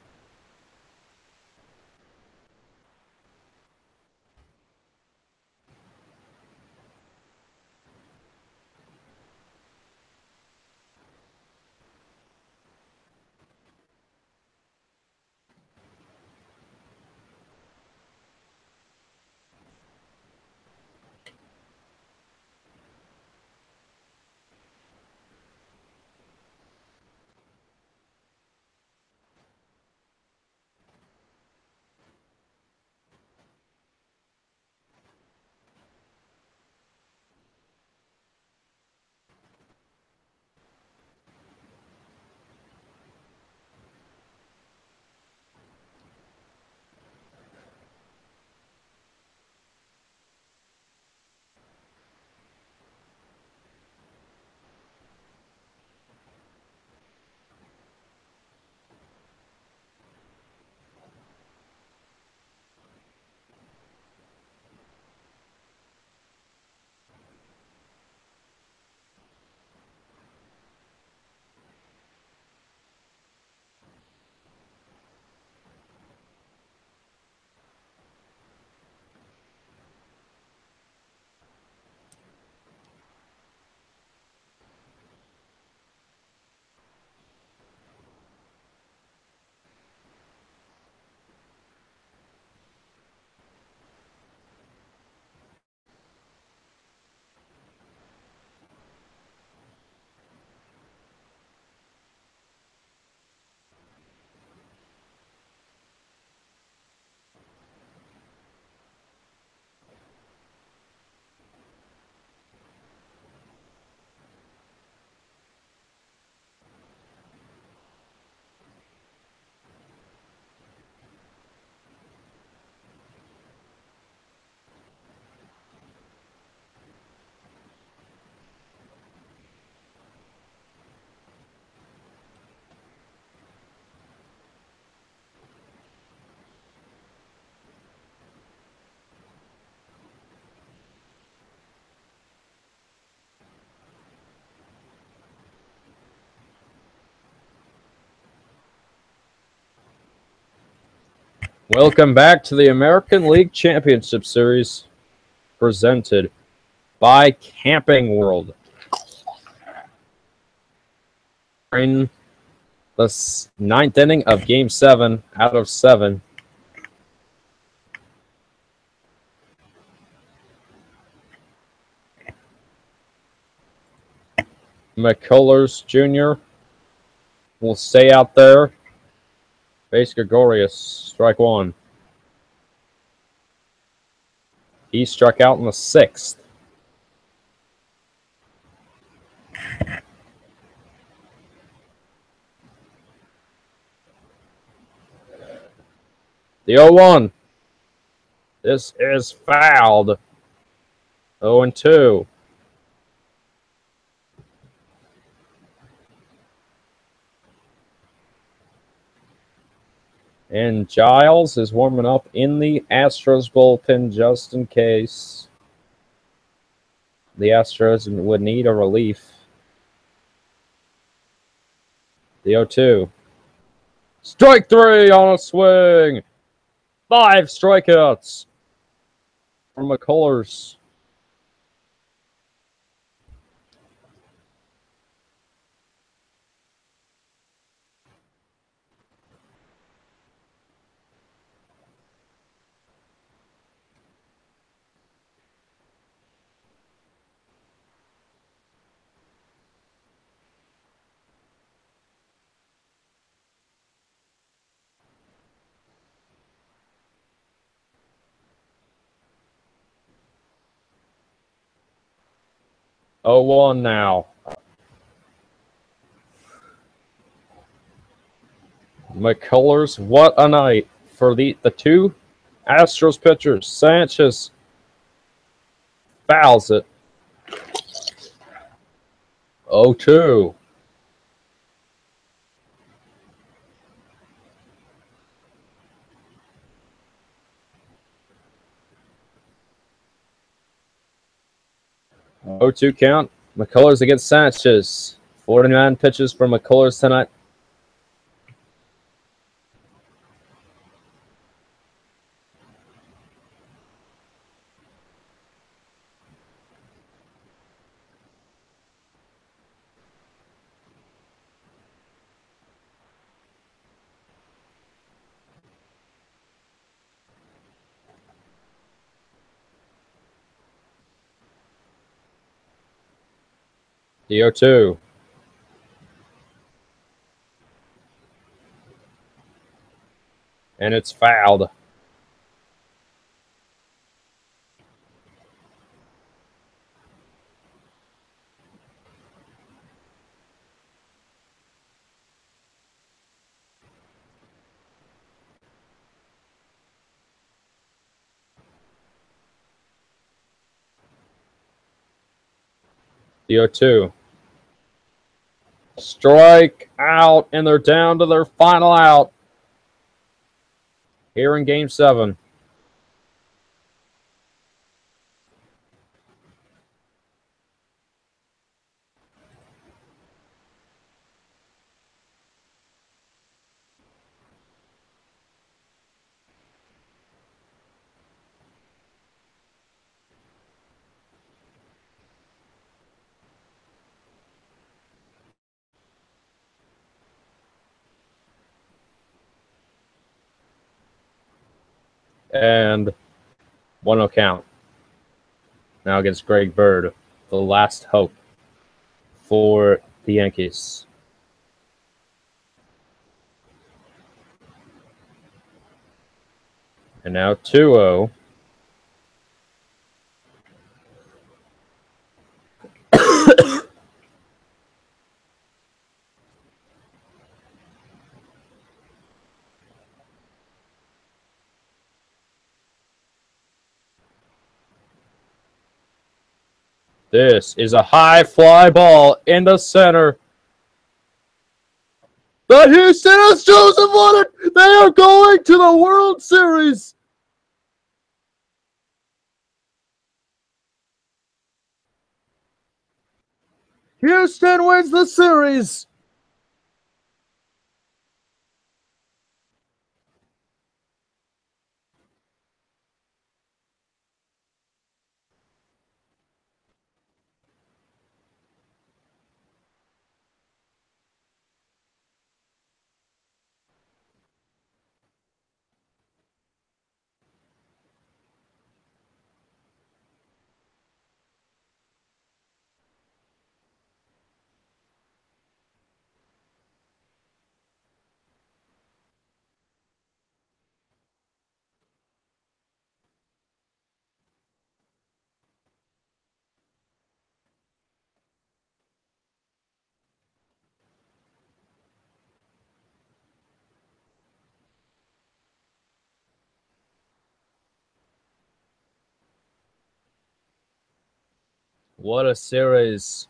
Welcome back to the American League Championship Series, presented by Camping World. In the ninth inning of Game 7 out of 7. McCullers Jr. will stay out there. Face Gregorius, strike 1. He struck out in the 6th. The 0-1. This is fouled. 0-2. And Giles is warming up in the Astros bullpen just in case the Astros would need a relief. The 0-2. Strike 3 on a swing. 5 strikeouts for McCullers. 0-1 now. McCullers, what a night for the two Astros pitchers. Sanchez fouls it. 0-2.0-2 count. McCullers against Sanchez. 49 pitches for McCullers tonight. The 0-2. And it's fouled. The 0-2. Strike out, and they're down to their final out here in Game 7. And 1-0 count. Now against Greg Bird, the last hope for the Yankees. And now 2-0. This is a high fly ball in the center. The Houston Astros have won it. They are going to the World Series. Houston wins the series. What a series.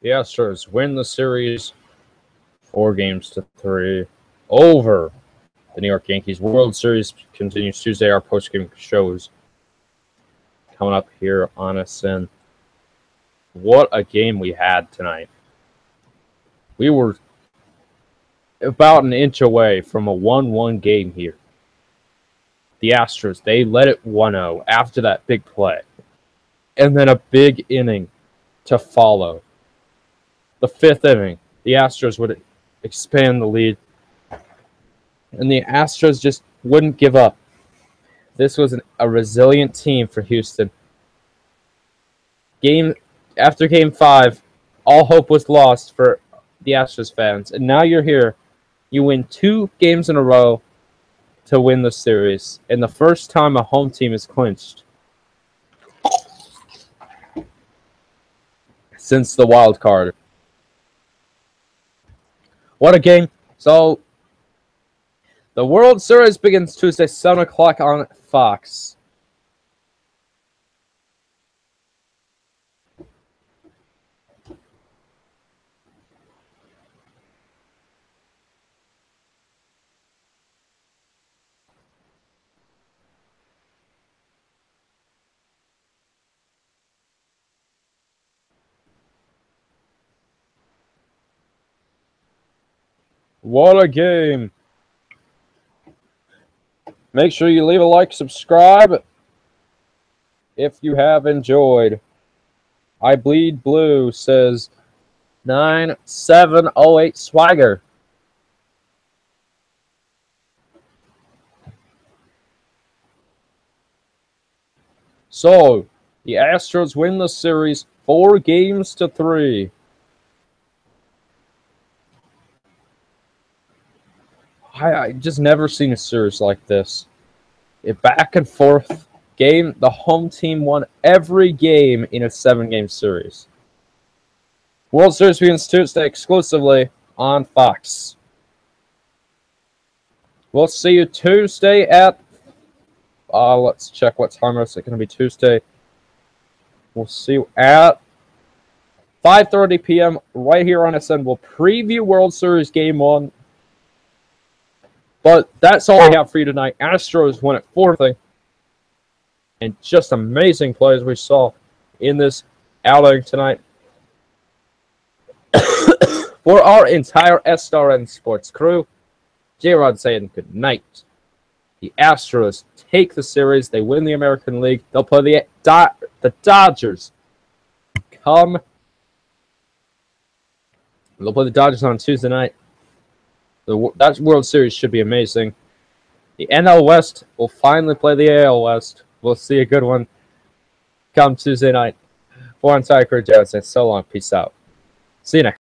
The Astros win the series 4-3 over the New York Yankees. World Series continues Tuesday. Our post-game shows coming up here on SN. What a game we had tonight. We were about an inch away from a 1-1 game here. the Astros. They led it 1-0 after that big play. And then a big inning to follow. The 5th inning, the Astros would expand the lead. And the Astros just wouldn't give up. This was a resilient team for Houston. After Game 5, all hope was lost for the Astros fans. And now you're here. You win 2 games in a row to win the series. And the first time a home team is clinched since the wild card. What a game. So, the World Series begins Tuesday, 7 o'clock on Fox. What a game. Make sure you leave a like, subscribe if you have enjoyed. I Bleed Blue says 9708 Swagger. So, the Astros win the series 4-3. I just never seen a series like this. A back and forth game. The home team won every game in a 7-game series. World Series begins Tuesday exclusively on Fox. We'll see you Tuesday at... let's check what time is it going to be Tuesday. We'll see you at 5:30 p.m. right here on SN. We'll preview World Series Game 1. But that's all we have for you tonight. Astros won at 4-0. And just amazing plays we saw in this outing tonight. For our entire SRN Sports crew, J-Rod saying good night. The Astros take the series. They win the American League. They'll play the Dodgers. They'll play the Dodgers on Tuesday night. That World Series should be amazing. The NL West will finally play the AL West. We'll see a good one come Tuesday night. For entire crew, Jared says so long. Peace out. See you next.